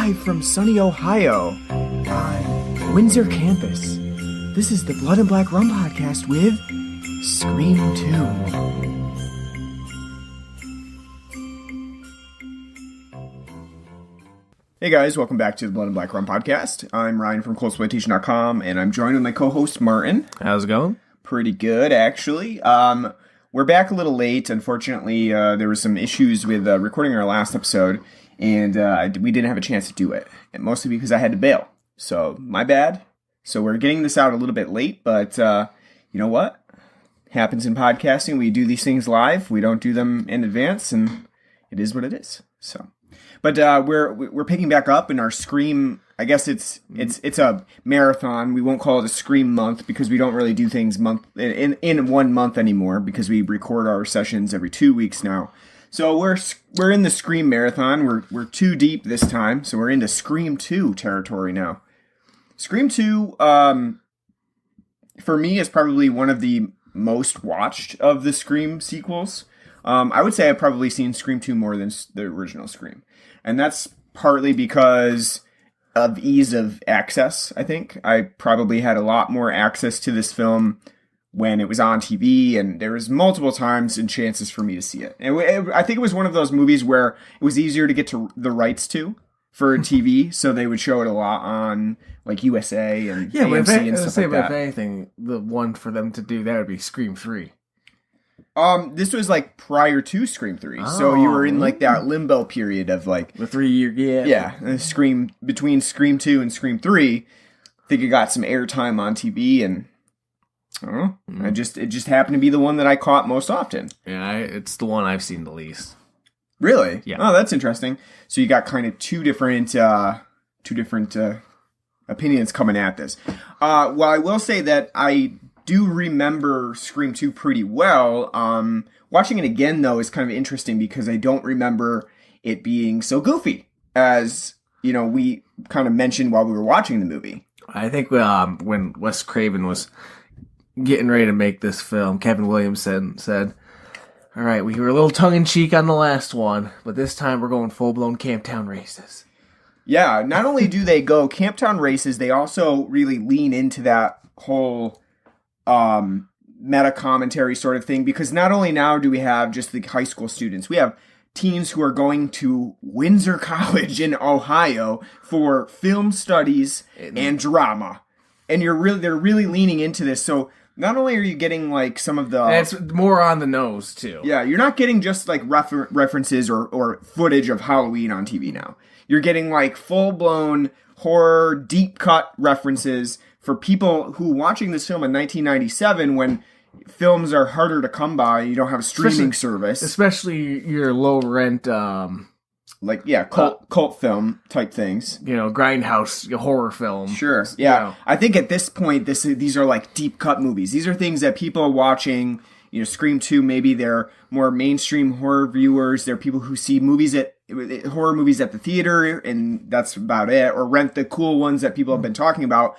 live from sunny Ohio on Windsor campus. This is the Blood and Black Rum podcast with Scream 2. Hey guys, welcome back to the Blood and Black Rum podcast. I'm Ryan from ColdSploitation.com, and I'm joined with my co-host Martin. How's it going? Pretty good, actually. We're back a little late. Unfortunately, there were some issues with recording our last episode, and we didn't have a chance to do it. And mostly because I had to bail. So, my bad. So, we're getting this out a little bit late, but you know what? Happens in podcasting. We do these things live. We don't do them in advance, and it is what it is. So, but we're picking back up in our Scream. I guess it's a marathon. We won't call it a Scream month because we don't really do things in 1 month anymore because we record our sessions every 2 weeks now. So we're in the Scream marathon. We're too deep this time, so we're into Scream 2 territory now. Scream 2, for me, is probably one of the most watched of the Scream sequels. I would say I've probably seen Scream 2 more than the original Scream. And that's partly because of ease of access, I think. I probably had a lot more access to this film when it was on TV, and there was multiple times and chances for me to see it. And I think it was one of those movies where it was easier to get to the rights to for TV, so they would show it a lot on like USA and AMC and stuff like that. If anything, the one for them to do that would be Scream 3. This was like prior to Scream 3, so you were in like that limbo period of like the 3 year, Scream between Scream 2 and Scream 3. I think it got some airtime on TV, and I don't know. It just happened to be the one that I caught most often. Yeah, it's the one I've seen the least. Really? Yeah. Oh, that's interesting. So you got kind of two different opinions coming at this. Well, I will say that I do remember Scream 2 pretty well. Watching it again, though, is kind of interesting because I don't remember it being so goofy as, you know, we kind of mentioned while we were watching the movie. I think when Wes Craven was getting ready to make this film, Kevin Williamson said, all right, we were a little tongue-in-cheek on the last one, but this time we're going full-blown Camptown races. Yeah, not only do they go Camptown races, they also really lean into that whole meta commentary sort of thing, because not only now do we have just the high school students, we have teens who are going to Windsor College in Ohio for film studies and drama, and they're really leaning into this. So not only are you getting like some of the, and it's more on the nose too. Yeah, you're not getting just like references or footage of Halloween on TV now. You're getting like full blown horror deep cut references for people who watching this film in 1997 when films are harder to come by, you don't have a streaming service. Especially your low rent, cult film type things. You know, grindhouse horror film. Sure, yeah. You know. I think at this point, these are like deep cut movies. These are things that people are watching. You know, Scream 2, maybe they're more mainstream horror viewers. They're people who see horror movies at the theater, and that's about it. Or rent the cool ones that people have been talking about.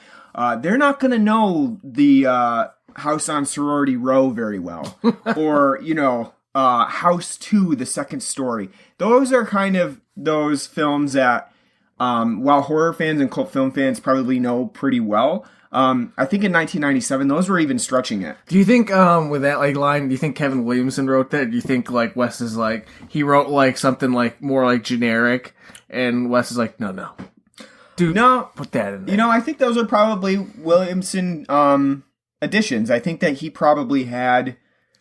They're not going to know the House on Sorority Row very well. Or, you know, House 2, The Second Story. Those are kind of those films that, while horror fans and cult film fans probably know pretty well, I think in 1997, those were even stretching it. Do you think, with that like line, do you think Kevin Williamson wrote that? Do you think, like, Wes is like, he wrote, like, something, like, more, like, generic, and Wes is like, no. Dude, no, put that in there. You know, I think those are probably Williamson additions. I think that he probably had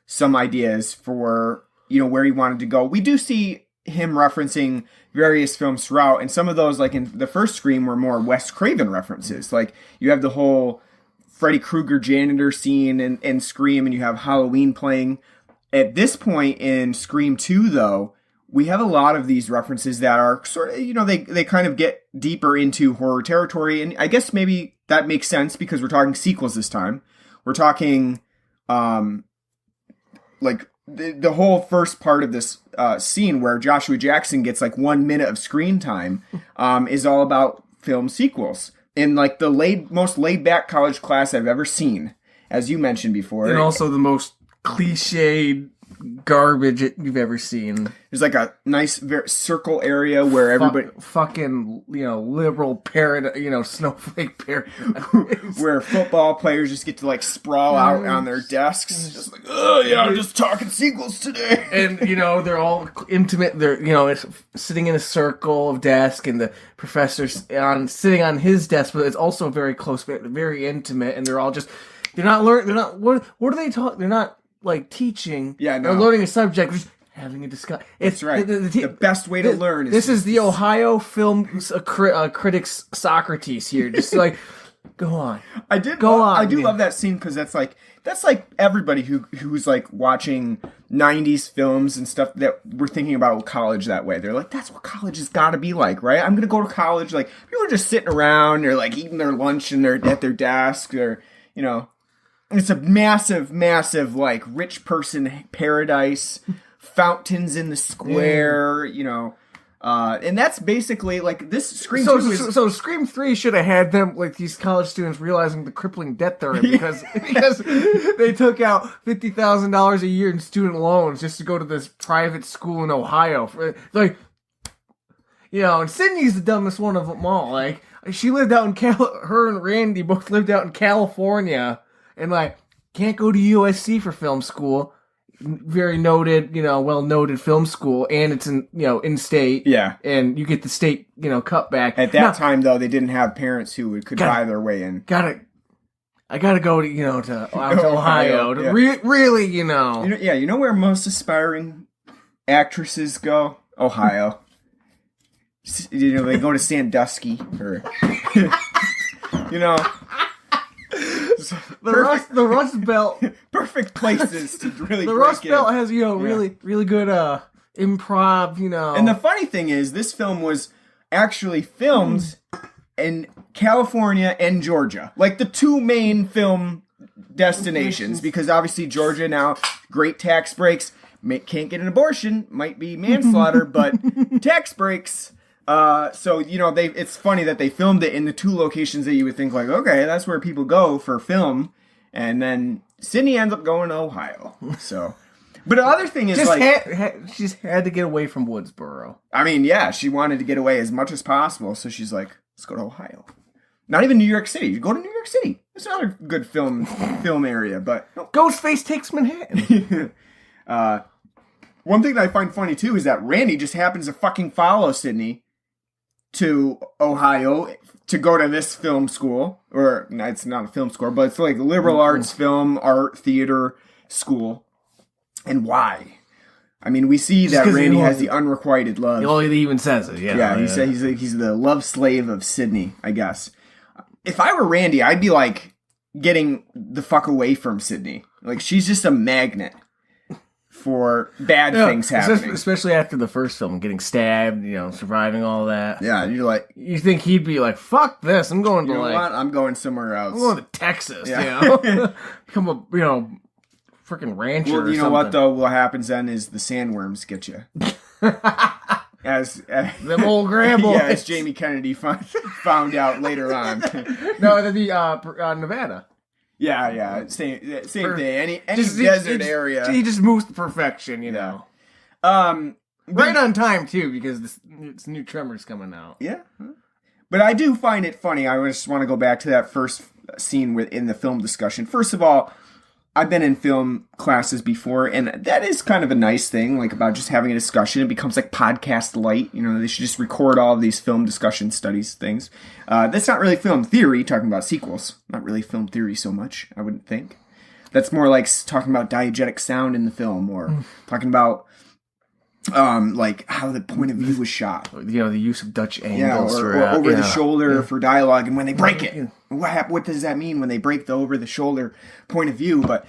some ideas for, you know, where he wanted to go. We do see him referencing various films throughout, and some of those, like in the first Scream, were more Wes Craven references. Like, you have the whole Freddy Krueger janitor scene in Scream, and you have Halloween playing. At this point in Scream 2, though, we have a lot of these references that are sort of, you know, they kind of get deeper into horror territory. And I guess maybe that makes sense because we're talking sequels this time. We're talking, like, the whole first part of this scene where Joshua Jackson gets like 1 minute of screen time is all about film sequels. In like the most laid back college class I've ever seen, as you mentioned before. And also the most cliched garbage you've ever seen. There's like a nice circle area where everybody... Fucking, liberal snowflake paradise. Where football players just get to, like, sprawl out on their desks. Just like, oh, yeah, I'm just talking sequels today. And, they're all intimate. They're, sitting in a circle of desk, and the professor's sitting on his desk, but it's also very close, very intimate, and they're all just... They're not learning. They're not... What are they talking... They're not... like teaching or learning a subject, just having a discussion. That's right. The best way to learn is... This is the Ohio film critics Socrates here. Just like, go on. I do love that scene because that's like everybody who's like watching 90s films and stuff that we're thinking about college that way. They're like, that's what college has got to be like, right? I'm going to go to college. Like, people are just sitting around. They're like eating their lunch and they're at their desk. Or, it's a massive, massive, like, rich person paradise, fountains in the square, and that's basically, like, this Scream 2 is... So Scream 3 should have had them, like, these college students realizing the crippling debt they're in because they took out $50,000 a year in student loans just to go to this private school in Ohio. And Sydney's the dumbest one of them all. Like, she lived out in her and Randy both lived out in California. And, like, can't go to USC for film school. Very noted, well-noted film school. And it's in state. Yeah. And you get the state, cutback. At that time, though, they didn't have parents who could buy their way in. I gotta go to Ohio. To really, Yeah, where most aspiring actresses go? Ohio. They go to Sandusky. Or, The Rust Belt, perfect places to really. The Rust Belt has really good improv. And the funny thing is, this film was actually filmed in California and Georgia, like the two main film destinations. Because obviously Georgia now, great tax breaks. Can't get an abortion, might be manslaughter, but tax breaks. So it's funny that they filmed it in the two locations that you would think like, okay, that's where people go for film, and then Sydney ends up going to Ohio. So, but the other thing is she just had to get away from Woodsboro. I mean, yeah, she wanted to get away as much as possible, so she's like, let's go to Ohio. Not even New York City. You go to New York City. It's another good film area, but no. Ghostface takes Manhattan. One thing that I find funny too is that Randy just happens to fucking follow Sydney to Ohio to go to this film school, or no, it's not a film school, but it's like liberal arts, film, art, theater school. And why? I mean, we see that Randy has the unrequited love. He even says it. Yeah, he said he's the love slave of Sydney, I guess. If I were Randy, I'd be like getting the fuck away from Sydney. Like, she's just a magnet for bad things happening. Especially after the first film, getting stabbed, surviving all that. Yeah, you're like... You think he'd be like, fuck this, I'm going to what? I'm going somewhere else. I'm going to Texas, Become a, freaking rancher or something. You know what, though? What happens then is the sandworms get you. As them old grandboys. Yeah, as Jamie Kennedy found out later on. No, that'd be Nevada. Yeah, same thing. Any desert area. He just moves to perfection, know. Right on time too, because this new Tremor's coming out. Yeah, but I do find it funny. I just want to go back to that first scene in the film discussion. First of all, I've been in film classes before, and that is kind of a nice thing, like about just having a discussion. It becomes like podcast light. They should just record all of these film discussion studies things. That's not really film theory, talking about sequels. Not really film theory so much, I wouldn't think. That's more like talking about diegetic sound in the film, or talking about like how the point of view was shot. The use of Dutch angles. Or over the shoulder for dialogue, and when they break it. What does that mean when they break the over the shoulder point of view? But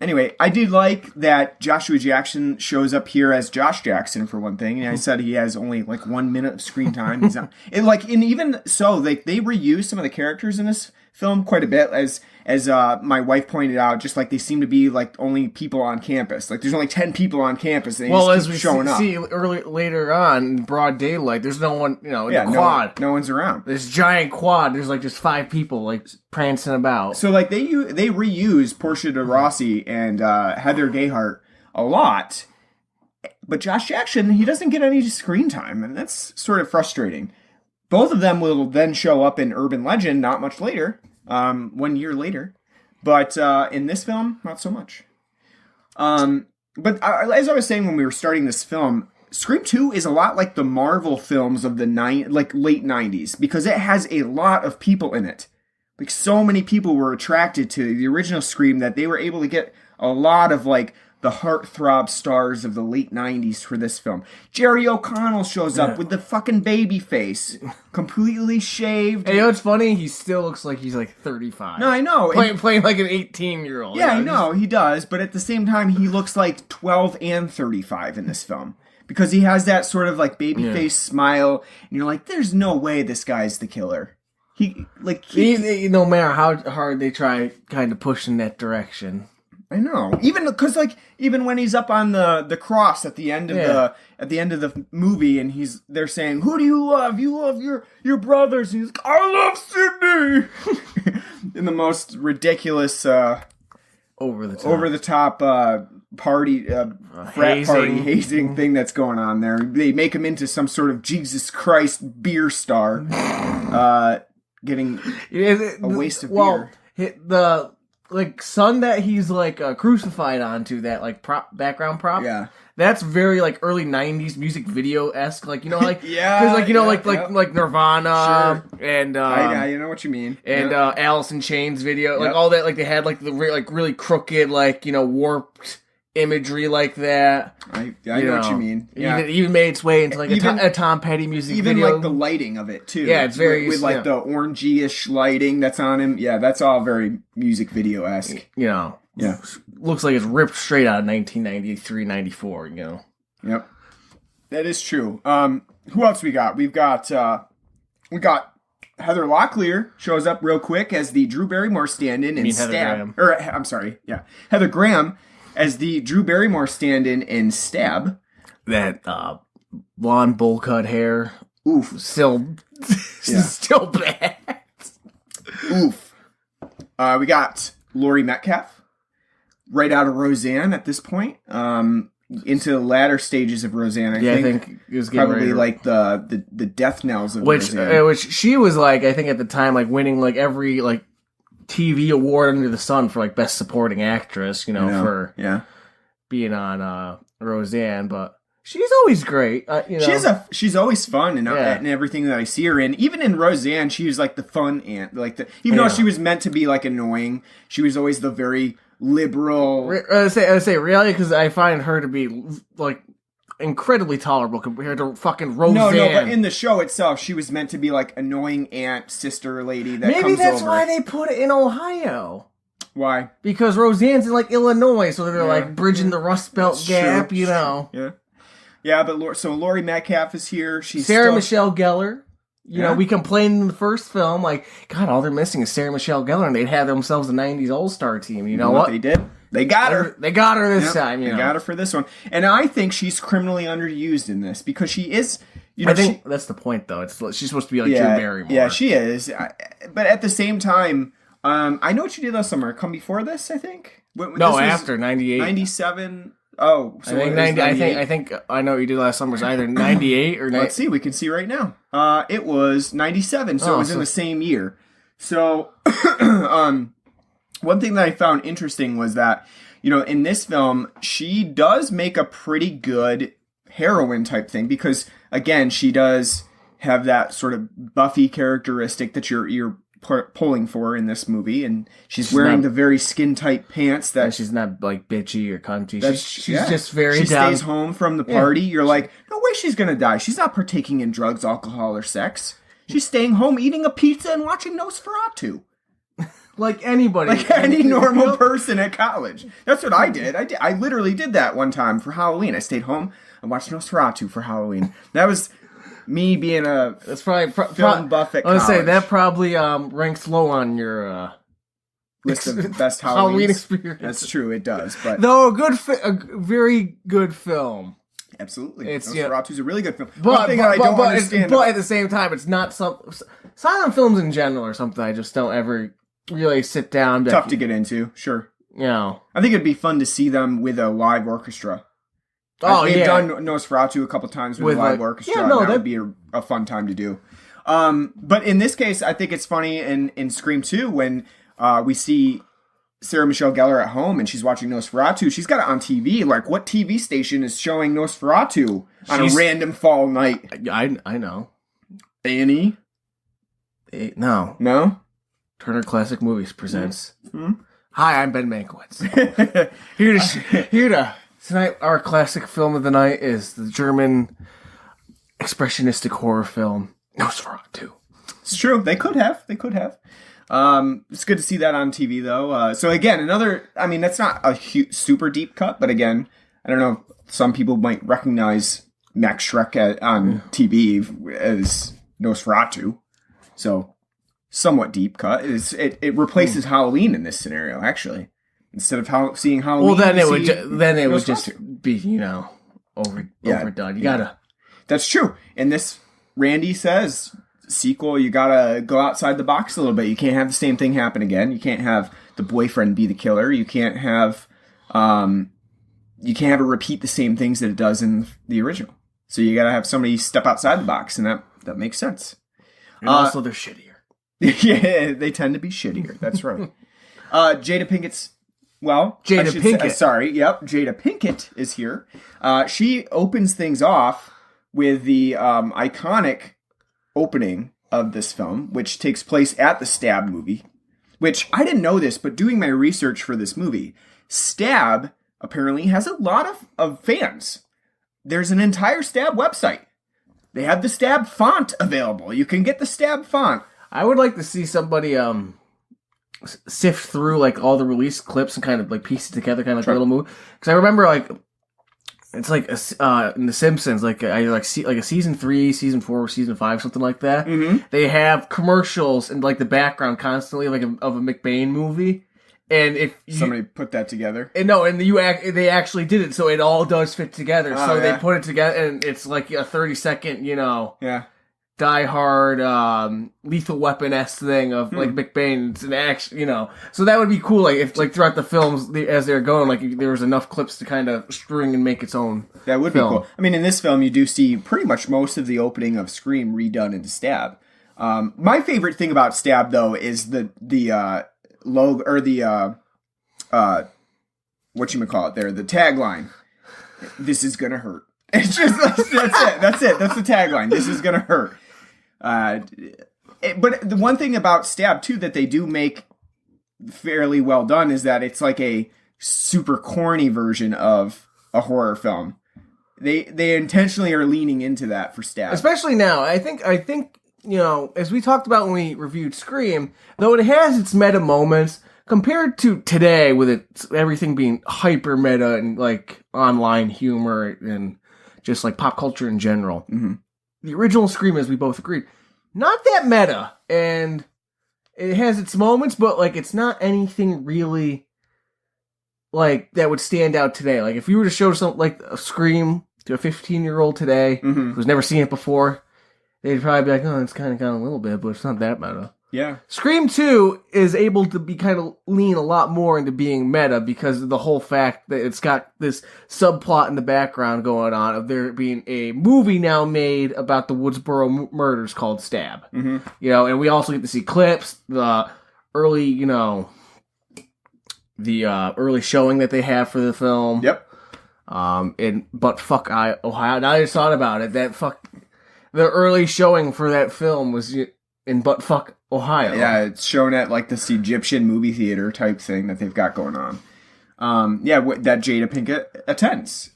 anyway, I did like that Joshua Jackson shows up here as Josh Jackson for one thing, and I said he has only like 1 minute of screen time. He's not, and even so, they reuse some of the characters in this film quite a bit, as my wife pointed out. Just like they seem to be like only people on campus. Like there's only 10 people on campus, and they just keep showing up. See later on in broad daylight, there's no one, in the quad. No one's around. This giant quad. There's like just 5 people like prancing about. So like they reuse Portia de Rossi and Heather Gayhart a lot. But Josh Jackson, he doesn't get any screen time, and that's sort of frustrating. Both of them will then show up in Urban Legend not much later, 1 year later. But in this film, not so much. But as I was saying when we were starting this film, Scream 2 is a lot like the Marvel films of the late 90s, because it has a lot of people in it. Like, so many people were attracted to the original Scream that they were able to get a lot of, like, the heartthrob stars of the late 90s for this film. Jerry O'Connell shows up with the fucking baby face, completely shaved. Hey, you know what's funny? He still looks like he's like 35. No, I know. Playing like an 18-year-old. Yeah, I know, he does, but at the same time, he looks like 12 and 35 in this film. Because he has that sort of, like, baby face smile, and you're like, there's no way this guy's the killer. No matter how hard they try kind of push in that direction. I know, even because even when he's up on the cross at the end of the movie, and they're saying, "Who do you love? You love your brothers." And he's like, "I love Sydney," in the most ridiculous, over the top party frat party hazing thing that's going on there. They make him into some sort of Jesus Christ beer star, getting a waste of beer. The sun that he's crucified onto, that background prop. Yeah, that's very early '90s music video-esque. Like Nirvana, sure. And I know what you mean. And Alice in Chains video, all that. Like they had the really crooked, warped imagery like that. I know what you mean. Yeah. Even made its way into a Tom Petty music video. Even the lighting of it too. Yeah, it's very with the orangey-ish lighting that's on him. Yeah, that's all very music video-esque. Yeah. Looks like it's ripped straight out of 1993, 94, Yep. That is true. Who else we got? We got Heather Locklear shows up real quick as the Drew Barrymore stand-in and Stab. Heather Graham as the Drew Barrymore stand-in in Stab. That blonde bowl cut hair. Oof. Still bad. Oof. We got Laurie Metcalf right out of Roseanne at this point. Into the latter stages of Roseanne, I think it was probably the death knells of Roseanne. Which she was I think at the time winning every TV award under the sun for best supporting actress, for being on Roseanne, but she's always great. She's always fun and everything that I see her in. Even in Roseanne, she was the fun aunt, even though she was meant to be annoying, she was always the very liberal. I say really, because I find her to be incredibly tolerable compared to fucking Roseanne. No, but in the show itself, she was meant to be annoying aunt, sister lady that comes over. Maybe that's why they put it in Ohio. Why? Because Roseanne's in Illinois, so they're bridging the Rust Belt gap, Yeah. Yeah, but Laurie Metcalf is here. She's Michelle Gellar. We complained in the first film, God, all they're missing is Sarah Michelle Gellar, and they'd have themselves a 90s All-Star team. You know what? They did. They got her. They got her this time. They got her for this one. And I think she's criminally underused in this because she is... I think that's the point, though. She's supposed to be Drew Barrymore. Yeah, she is. But at the same time, I Know What You Did Last Summer. Come before this, I think? After 98. 97... Oh, so I think I Know What You Did Last Summer was either 98 or... Let's see, we can see right now. It was 97, so it was in the same year. So, one thing that I found interesting was that, in this film, she does make a pretty good heroine type thing because, again, she does have that sort of Buffy characteristic that you're pulling for in this movie, and she's wearing the very skin tight pants that... And she's not bitchy or cunty. She's just very she down. Stays home from the party. You're no way she's gonna die. She's not partaking in drugs, alcohol, or sex. She's staying home eating a pizza and watching Nosferatu. Like anybody. Like any normal person at college. That's what I did. I literally did that one time for Halloween. I stayed home and watched Nosferatu for Halloween. That was... me being a that's probably film buff at college. I would say that probably ranks low on your list of best Halloween experience. That's true, it does. But though a very good film. Absolutely, Nosferatu's a really good film. But at the same time, it's not silent films in general or something. I just don't ever really sit down. Tough to get into, sure. I think it'd be fun to see them with a live orchestra. Oh, They've done Nosferatu a couple times with a live orchestra. Yeah, no, that would be a fun time to do. But in this case, I think it's funny in Scream 2 when we see Sarah Michelle Gellar at home and she's watching Nosferatu. She's got it on TV. Like, what TV station is showing Nosferatu on a random fall night? I know. A&E? No. No? Turner Classic Movies presents. Mm-hmm. Hi, I'm Ben Mankiewicz. here to tonight. Our classic film of the night is the German expressionistic horror film Nosferatu. It's true. They could have. It's good to see that on TV, though. So again, that's not a super deep cut, but again, I don't know, some people might recognize Max Schreck on TV as Nosferatu. So, somewhat deep cut. It replaces Halloween in this scenario, actually. Instead of seeing Halloween, well, then it would just be, overdone. You gotta. That's true. And this, Randy says, sequel, you gotta go outside the box a little bit. You can't have the same thing happen again. You can't have the boyfriend be the killer. You can't have it repeat the same things that it does in the original. So you gotta have somebody step outside the box, and that makes sense. And also, they're shittier. Yeah, they tend to be shittier. That's right. Jada Pinkett's. Jada Pinkett is here. She opens things off with the iconic opening of this film, which takes place at the Stab movie, which I didn't know this, but doing my research for this movie, Stab apparently has a lot of fans. There's an entire Stab website. They have the Stab font available. You can get the Stab font. I would like to see somebody sift through like all the release clips and kind of like piece it together, kind of like a little movie. Because I remember like it's like in The Simpsons, like a season 3, season 4, season 5, something like that. Mm-hmm. They have commercials in like the background constantly, like of a McBain movie. And if somebody put that together, they actually did it, so it all does fit together. Oh, they put it together, and it's like a 30-second, Die Hard, Lethal Weapon-esque thing of like McBain. It's an action, So that would be cool. Like if like throughout the films as they're going, like there was enough clips to kind of string and make its own. That would film. be cool. I mean, in this film, you do see pretty much most of the opening of Scream redone into Stab. My favorite thing about Stab, though, is the logo or the whatchamacallit there, the tagline. This is gonna hurt. It's just that's it. That's the tagline. This is gonna hurt. But the one thing about Stab too that they do make fairly well done is that it's like a super corny version of a horror film. They intentionally are leaning into that for Stab, especially now. I think as we talked about when we reviewed Scream, though it has its meta moments, compared to today with everything being hyper meta and like online humor and just like pop culture in general. Mm-hmm. The original Scream, as we both agreed, not that meta, and it has its moments, but like it's not anything really like that would stand out today. Like if you were to show something like a Scream to a 15-year-old today who's never seen it before, they'd probably be like, oh, it's kind of got a little bit, but it's not that meta. Yeah. Scream 2 is able to be kind of lean a lot more into being meta because of the whole fact that it's got this subplot in the background going on of there being a movie now made about the Woodsboro murders called Stab. Mm-hmm. And we also get to see clips, the early, early showing that they have for the film. Yep. In Ohio. Now I just thought about it. The early showing for that film was in Buttfuck, Ohio. Yeah, it's shown at like this Egyptian movie theater type thing that they've got going on. That Jada Pinkett attends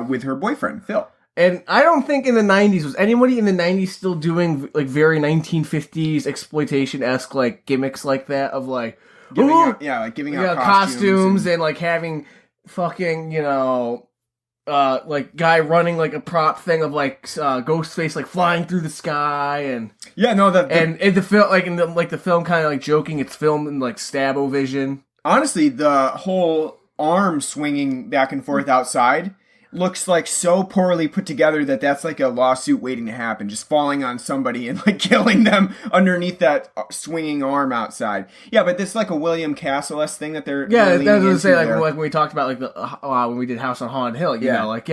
with her boyfriend, Phil. And I don't think in the 90s, was anybody in the 90s still doing like very 1950s exploitation-esque like gimmicks like that of like... Giving out costumes and like having fucking, like guy running like a prop thing of like Ghostface like flying through the sky and the film like in the film kind of like joking it's filmed in like Stabo-vision. Honestly, the whole arm swinging back and forth outside, looks like so poorly put together that that's like a lawsuit waiting to happen, just falling on somebody and like killing them underneath that swinging arm outside. Yeah, but this is like a William Castle-esque thing that they're that's what I into was saying. Like there. when we talked about like the when we did House on Haunted Hill, you know, like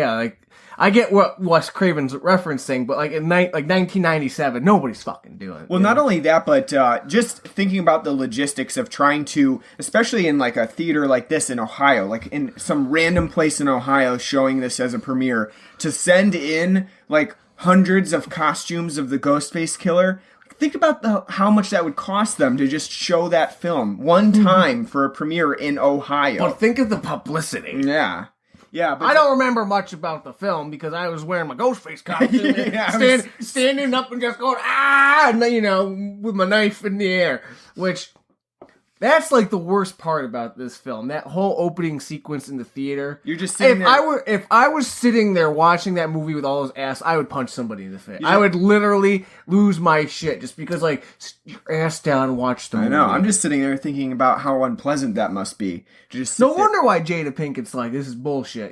I get what Wes Craven's referencing, but like in 1997, nobody's fucking doing it. Well, not only that, but just thinking about the logistics of trying to, especially in like a theater like this in Ohio, like in some random place in Ohio showing this as a premiere, to send in like hundreds of costumes of the Ghostface killer. Think about how much that would cost them to just show that film one time for a premiere in Ohio. But think of the publicity. Yeah. Yeah, but I don't remember much about the film because I was wearing my Ghostface costume, standing up and just going and, with my knife in the air. Which that's like the worst part about this film. That whole opening sequence in the theater. You're just sitting there. If I was sitting there watching that movie with all those ass, I would punch somebody in the face. I would literally lose my shit just because like your ass down and watch the movie. I know. I'm just sitting there thinking about how unpleasant that must be. No wonder why Jada Pinkett's like, this is bullshit.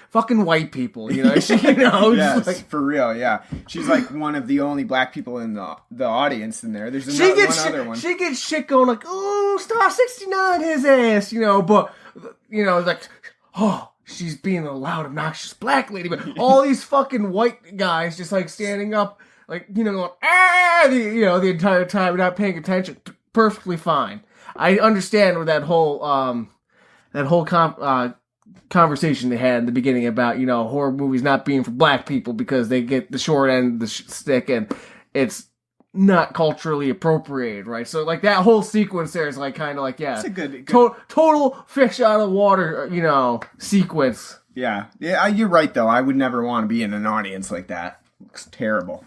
Fucking white people, yes, like, for real, yeah. She's like one of the only black people in the audience in there. There's one other one. She gets shit going like, oh, Star 69 his ass, but, like, oh, she's being a loud, obnoxious black lady. But all these fucking white guys just like standing up, like, going, the entire time without paying attention. Perfectly fine. I understand where that whole conversation they had in the beginning about, horror movies not being for black people because they get the short end of the stick and it's not culturally appropriated, right? So, like, that whole sequence there is, like, kind of like, yeah. It's a good... total fish out of water, sequence. Yeah. Yeah, you're right, though. I would never want to be in an audience like that. It looks terrible.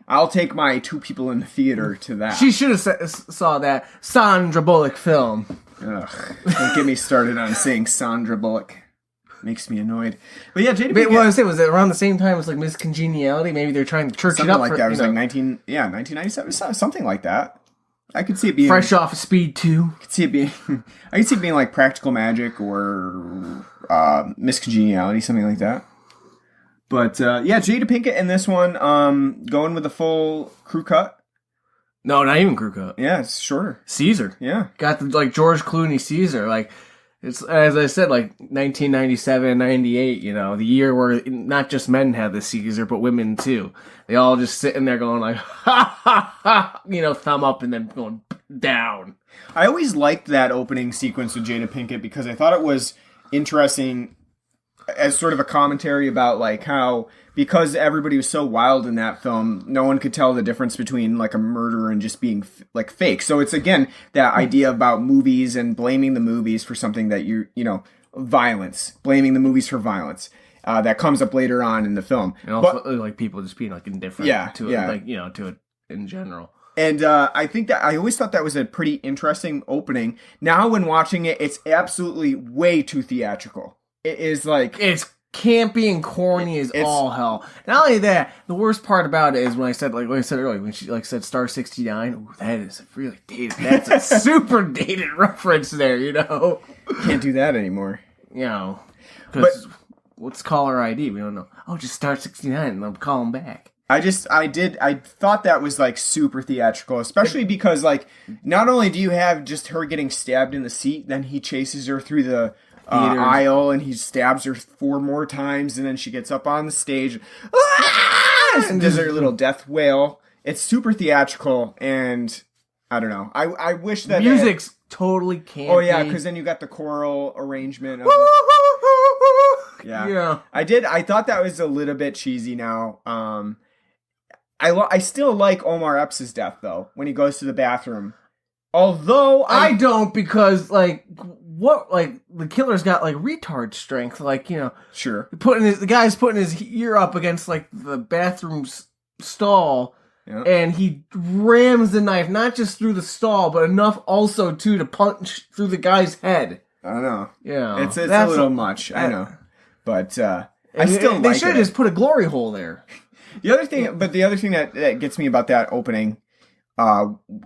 I'll take my two people in the theater to that. She should have saw that Sandra Bullock film. Ugh. Don't get me started on saying Sandra Bullock. Makes me annoyed. But yeah, Jada Pinkett... was it around the same time as like Miss Congeniality? Maybe they're trying to church it up. Something like that. It was like 1997. Something like that. I could see it being... Fresh off of Speed 2. I could see it being like Practical Magic or Miss Congeniality, something like that. But yeah, Jada Pinkett in this one, going with the full crew cut. No, not even crew cut. Yeah, it's shorter. Caesar. Yeah. Got the, like, George Clooney Caesar. Like, it's, as I said, like, 1997, 98, the year where not just men had the Caesar, but women, too. They all just sitting there going, like, ha, ha, ha, thumb up and then going down. I always liked that opening sequence with Jada Pinkett because I thought it was interesting as sort of a commentary about, like, how... Because everybody was so wild in that film, no one could tell the difference between, like, a murder and just being, like, fake. So it's, again, that idea about movies and blaming the movies for something that violence. Blaming the movies for violence. That comes up later on in the film. And also, like, people just being, like, indifferent to it, like, to it in general. And I think that I always thought that was a pretty interesting opening. Now, when watching it, it's absolutely way too theatrical. It is, like... It's campy and corny as all hell. Not only that, the worst part about it is when I said earlier, when she said Star 69, ooh, that is really dated. That's a super dated reference there, Can't do that anymore. Because what's caller ID? We don't know. Oh, just Star 69 and I'll call him back. I thought that was like super theatrical, especially because like, not only do you have just her getting stabbed in the seat, then he chases her through the aisle and he stabs her 4 more times and then she gets up on the stage and does her little death wail. It's super theatrical and I don't know. I wish that music's totally campy. Oh yeah, because then you got the choral arrangement of yeah. I thought that was a little bit cheesy now. I still like Omar Epps' death though, when he goes to the bathroom. Although I don't, because like the killer's got like retard strength, like sure the guy's putting his ear up against like the bathroom stall, and he rams the knife not just through the stall, but enough also to punch through the guy's head. I don't know. Yeah, it's a little much. I know, but I still they should have just put a glory hole there. The other thing that gets me about that opening,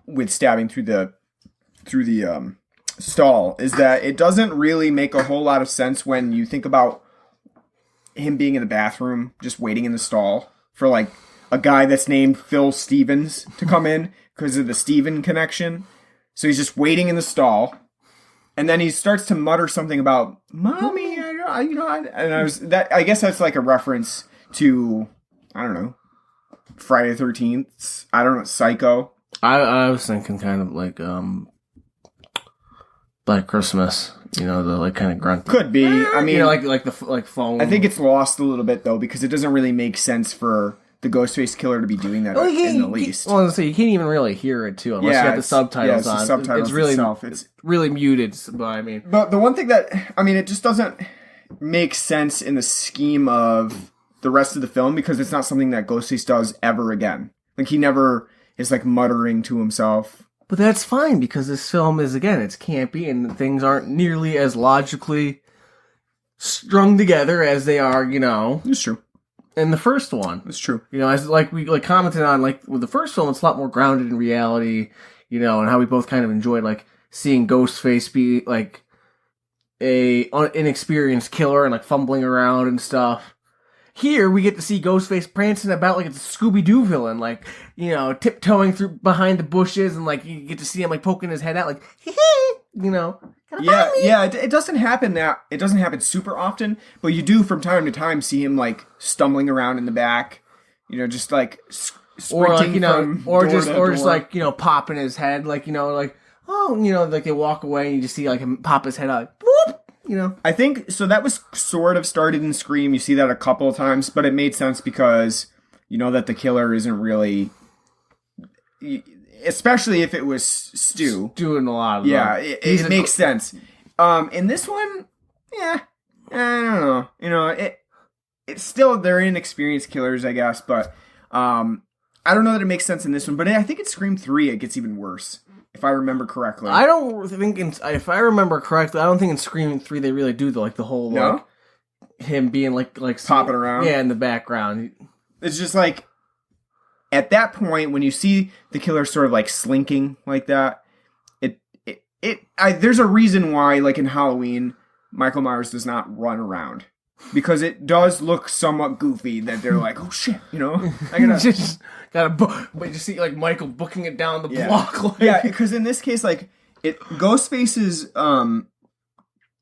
with stabbing through the stall, is that it doesn't really make a whole lot of sense when you think about him being in the bathroom, just waiting in the stall for like a guy that's named Phil Stevens to come in because of the Steven connection. So he's just waiting in the stall, and then he starts to mutter something about "mommy," I guess that's like a reference to, I don't know, Friday the 13th. I don't know, Psycho. I was thinking kind of like Black Christmas. The like kind of grunt. Could be. I mean, like the phone. I think it's lost a little bit though because it doesn't really make sense for the Ghostface killer to be doing that in the least. Well, so you can't even really hear it too unless you have the subtitles on. The subtitles it's really muted. But but the one thing that it just doesn't make sense in the scheme of the rest of the film because it's not something that Ghostface does ever again. Like he never is like muttering to himself. But that's fine because this film is, again, it's campy and things aren't nearly as logically strung together as they are, It's true. In the first one. It's true. As like we like commented on, like with the first film, it's a lot more grounded in reality, and how we both kind of enjoyed like seeing Ghostface be like a inexperienced killer and like fumbling around and stuff. Here, we get to see Ghostface prancing about like it's a Scooby-Doo villain, like, tiptoeing through behind the bushes, and like you get to see him like poking his head out, like, Yeah, it doesn't happen super often, but you do from time to time see him like stumbling around in the back, just like sprinting just like popping his head, like like like they walk away and you just see like him pop his head out, like, whoop. I think so. That was sort of started in Scream. You see that a couple of times, but it made sense because that the killer isn't really, especially if it was Stu doing a lot of it makes sense. In this one, I don't know. It's still they're inexperienced killers, I guess, but I don't know that it makes sense in this one. But I think in Scream 3 it gets even worse. If I remember correctly. I don't think, if I remember correctly, I don't think in Scream 3 they really do the whole, like, him being, like popping around? Yeah, in the background. It's just, like, at that point, when you see the killer sort of, like, slinking like that, there's a reason why, like, in Halloween, Michael Myers does not run around. Because it does look somewhat goofy that they're like, oh shit, I gotta... but you see like Michael booking it down the block. Like... Yeah, because in this case, like, Ghostface's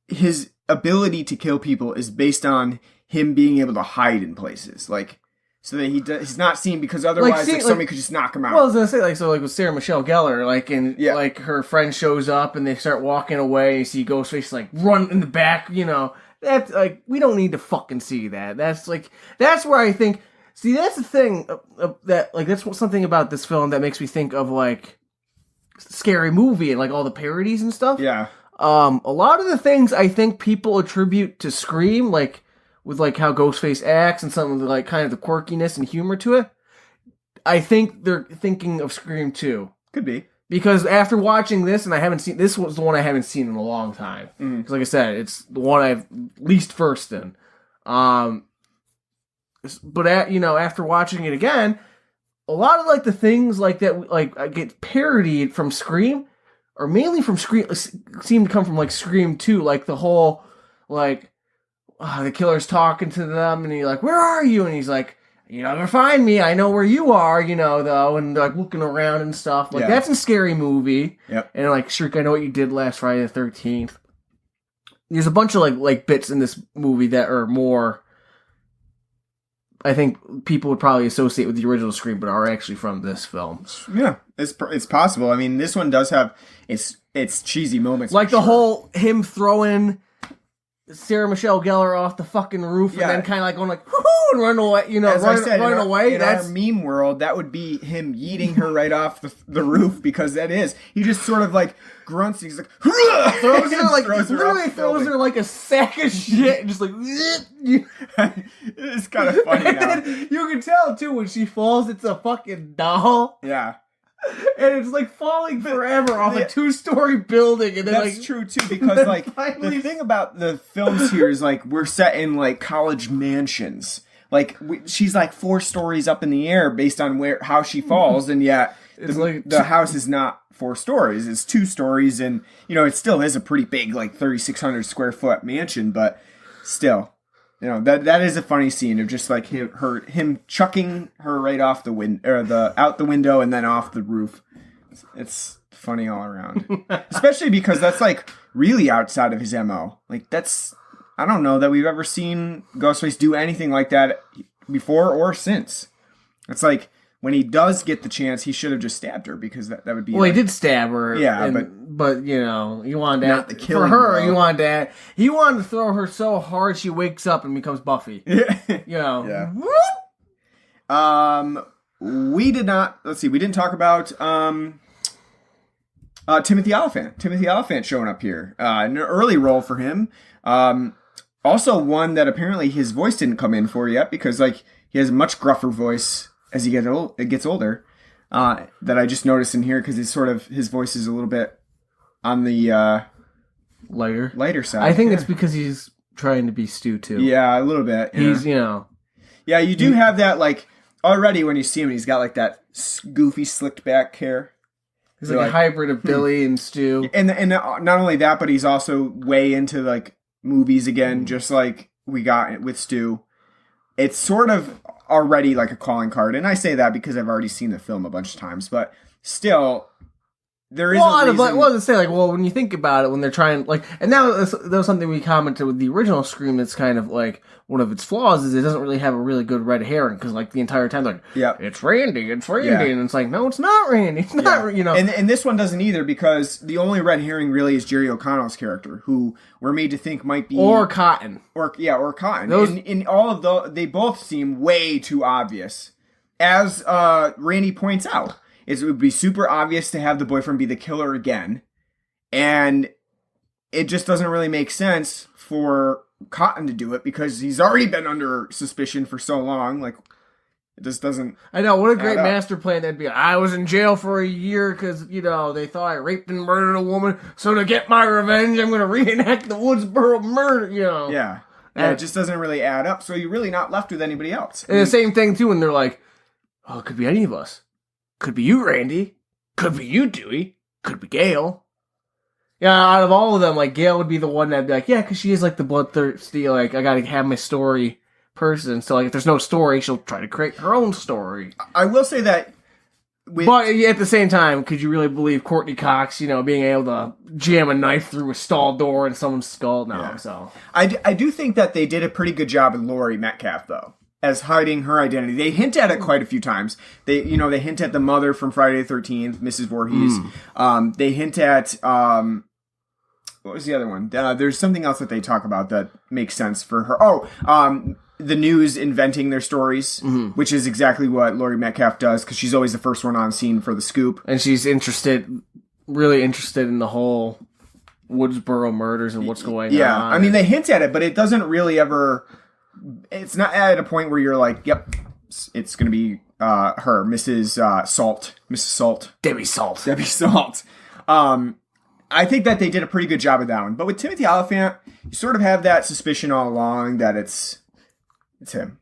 his ability to kill people is based on him being able to hide in places, like, so that he's not seen because otherwise somebody could just knock him out. Well, I was gonna say like with Sarah Michelle Gellar, like like her friend shows up and they start walking away. You see Ghostface like run in the back, That's, like, we don't need to fucking see that. That's where I think, see, that's the thing, that, like, that's something about this film that makes me think of, like, Scary Movie and, like, all the parodies and stuff. Yeah. A lot of the things I think people attribute to Scream, like, with, like, how Ghostface acts and some of the, like, kind of the quirkiness and humor to it, I think they're thinking of Scream 2. Could be. Because after watching this, and this was the one I haven't seen in a long time. Because like I said, it's the one I've least versed in. But after watching it again, a lot of like the things like that, like I get parodied from Scream, or mainly from Scream, seem to come from like Scream 2, like the whole like the killer's talking to them, and he's like, "Where are you?" And he's like, "You'll never find me. I know where you are," though, and like looking around and stuff. Like that's a Scary Movie. Yep. And like, Shriek, I know what you did last Friday the 13th. There's a bunch of like bits in this movie that are more, I think people would probably associate with the original Scream, but are actually from this film. Yeah, it's possible. I mean, this one does have its cheesy moments. Like the whole him throwing Sarah Michelle Gellar off the fucking roof and then kind of like going like, whoo, and run away, running away. That's our meme world. That would be him yeeting her right off the roof because that is. He just sort of like grunts. He's like, throws her like, literally throws her like a sack of shit and just like, it's kind of funny now. You can tell too when she falls, it's a fucking doll. Yeah. And it's like falling forever off a 2-story building, and then that's true too because like the thing about the films here is like we're set in like college mansions. Like she's like 4 stories up in the air based on how she falls, and yet the house is not 4 stories; it's 2 stories, and it still is a pretty big like 3,600 square foot mansion, but still. that is a funny scene of just like him chucking her right off the out the window and then off the roof. It's funny all around, especially because that's like really outside of his MO. Like I don't know that we've ever seen Ghostface do anything like that before or since. It's like when he does get the chance, he should have just stabbed her because that would be. Well, he did stab her. Yeah, but you wanted not to, the killing for her. blow. He wanted to throw her so hard she wakes up and becomes Buffy. Yeah. We did not. Let's see. We didn't talk about Timothy Olyphant. Timothy Olyphant showing up here. An early role for him. Also one that apparently his voice didn't come in for yet because like he has a much gruffer voice as he gets older. That I just noticed in here because his voice is a little bit on the lighter side. I think it's because he's trying to be Stu too. Yeah, a little bit. He's Yeah, you do have that like already when you see him. He's got like that goofy slicked back hair. He's like a hybrid of Billy and Stu. And not only that, but he's also way into like movies again, just like we got with Stu. It's sort of already like a calling card, and I say that because I've already seen the film a bunch of times, but still, there is a reason. When you think about it, when they're trying, like, and that was something we commented with the original Scream that's kind of like, one of its flaws is it doesn't really have a really good red herring, because like the entire time, like, it's Randy, and it's like, no, it's not Randy, it's not, And this one doesn't either, because the only red herring really is Jerry O'Connell's character, who we're made to think might be... Or Cotton. Or Cotton. In all of those, they both seem way too obvious. As Randy points out, it would be super obvious to have the boyfriend be the killer again, and it just doesn't really make sense for Cotton to do it because he's already been under suspicion for so long. Like, it just doesn't. I know, what a great master plan that'd be. I was in jail for a year because they thought I raped and murdered a woman. So to get my revenge, I'm going to reenact the Woodsboro murder. Yeah, it just doesn't really add up. So you're really not left with anybody else. And the same thing too when they're like, "Oh, it could be any of us. Could be you, Randy. Could be you, Dewey. Could be Gail." Yeah, out of all of them, like, Gail would be the one that'd be like, yeah, because she is, like, the bloodthirsty, like, I gotta have my story person. So, like, if there's no story, she'll try to create her own story. I will say that... But at the same time, could you really believe Courtney Cox, being able to jam a knife through a stall door in someone's skull? No, yeah. So... I do think that they did a pretty good job with Laurie Metcalf, though, as hiding her identity. They hint at it quite a few times. They hint at the mother from Friday the 13th, Mrs. Voorhees. They hint at... what was the other one? There's something else that they talk about that makes sense for her. The news inventing their stories, which is exactly what Laurie Metcalf does, because she's always the first one on scene for the scoop. And she's really interested in the whole Woodsboro murders and what's going on. Yeah, I mean, they hint at it, but it doesn't really ever... It's not at a point where you're like, yep, it's going to be her, Mrs. Salt. Mrs. Salt. Debbie Salt. Debbie Salt. I think that they did a pretty good job of that one. But with Timothy Olyphant, you sort of have that suspicion all along that it's him.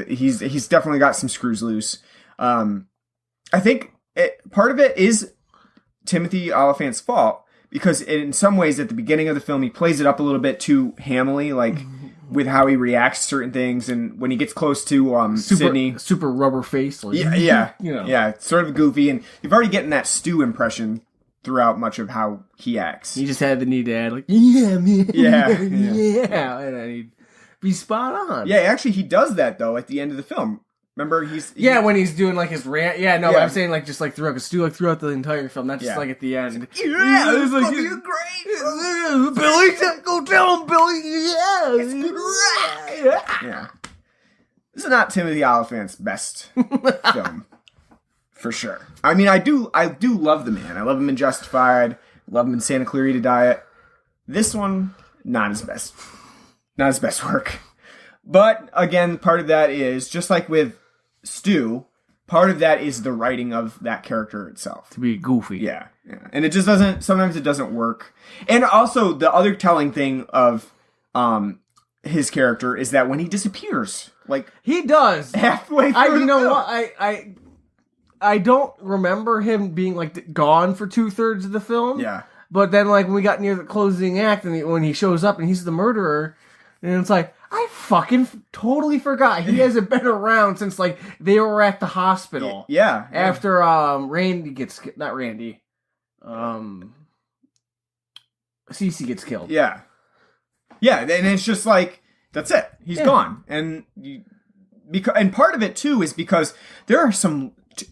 He's definitely got some screws loose. I think part of it is Timothy Olyphant's fault, because in some ways at the beginning of the film, he plays it up a little bit too hammily, like with how he reacts to certain things. And when he gets close to Sydney... Super rubber face. Like, yeah. Yeah, it's sort of goofy. And you've already getting that Stu impression throughout much of how he acts. He just had the need to add, like, yeah, man. Yeah. And then he'd be spot on. Yeah, actually, he does that, though, at the end of the film. Remember, when he's doing, like, his rant. Yeah, no, I'm saying, like, just, like, throughout the entire film, not just, like, at the end. Yeah, it's like, you're great, Billy, go tell him, Billy, yeah. It's good rap. Yeah. This is not Timothy Olyphant's best film. For sure. I mean, I do love the man. I love him in Justified. Love him in Santa Clarita Diet. This one, not his best work. But again, part of that is, just like with Stu, part of that is the writing of that character itself. To be goofy. Yeah. And it just sometimes it doesn't work. And also, the other telling thing of his character is that when he disappears, like... He does! Halfway through what? I don't remember him being, like, gone for 2/3 of the film. Yeah. But then, like, when we got near the closing act, and when he shows up and he's the murderer, And it's like, I fucking totally forgot. He hasn't been around since, like, they were at the hospital. Yeah. After, Randy gets... Not Randy. Cece gets killed. Yeah. Yeah, and it's just like, that's it. He's gone. And part of it, too, is because there are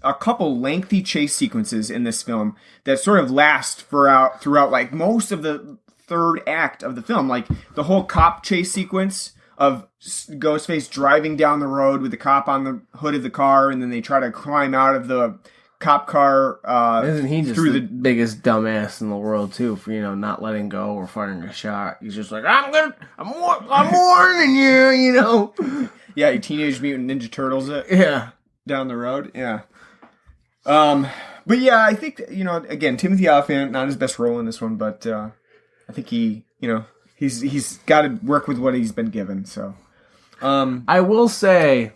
a couple lengthy chase sequences in this film that sort of last throughout like, most of the third act of the film. Like, the whole cop chase sequence of Ghostface driving down the road with the cop on the hood of the car, and then they try to climb out of the cop car. Isn't he just the biggest dumbass in the world too for not letting go or firing a shot? He's just like, I'm warning you, Yeah, Teenage Mutant Ninja Turtles it. Yeah, down the road. Yeah. But yeah, I think again, Timothy Olyphant, not his best role in this one, but I think he's got to work with what he's been given. So, I will say,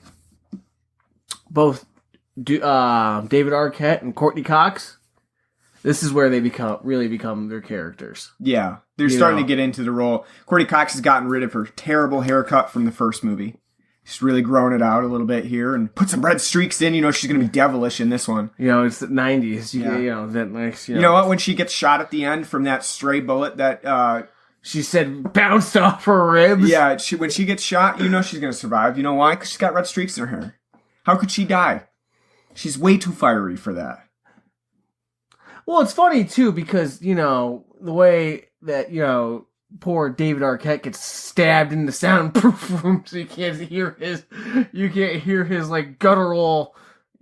both David Arquette and Courtney Cox, this is where they really become their characters. Yeah, they're starting to get into the role. Courtney Cox has gotten rid of her terrible haircut from the first movie. She's really grown it out a little bit here and put some red streaks in. She's going to be devilish in this one. It's the 90s. That makes, You know what? When she gets shot at the end from that stray bullet that... she said bounced off her ribs. Yeah, when she gets shot, she's going to survive. You know why? Because she's got red streaks in her hair. How could she die? She's way too fiery for that. Well, it's funny, too, because, the way that, poor David Arquette gets stabbed in the soundproof room so you can't hear his, like, guttural,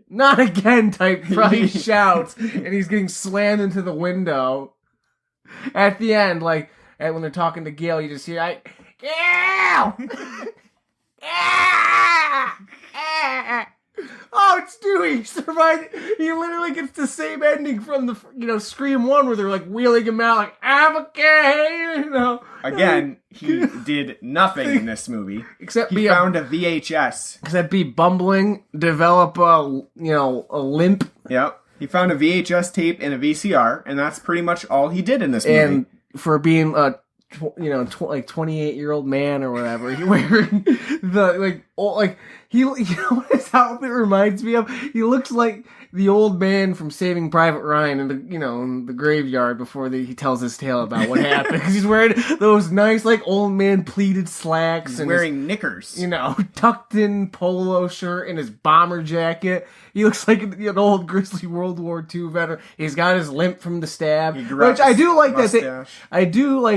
not again type probably shouts, and he's getting slammed into the window. At the end, like, when they're talking to Gail, you just hear, Gail! Oh, it's Dewey! He survived. He literally gets the same ending from the, Scream 1 where they're, like, wheeling him out, like, I'm okay, Again, he did nothing in this movie. Except he found a VHS. Except be bumbling, develop a limp. Yep. He found a VHS tape and a VCR, and that's pretty much all he did in this movie. And for being a 28-year-old man or whatever, he wearing what his outfit reminds me of? He looks like the old man from Saving Private Ryan in the graveyard before he tells his tale about what happened. Because he's wearing those nice, like, old man pleated slacks. He's and wearing knickers. Tucked in polo shirt and his bomber jacket. He looks like an old grizzly World War II veteran. He's got his limp from the stab. Which I do like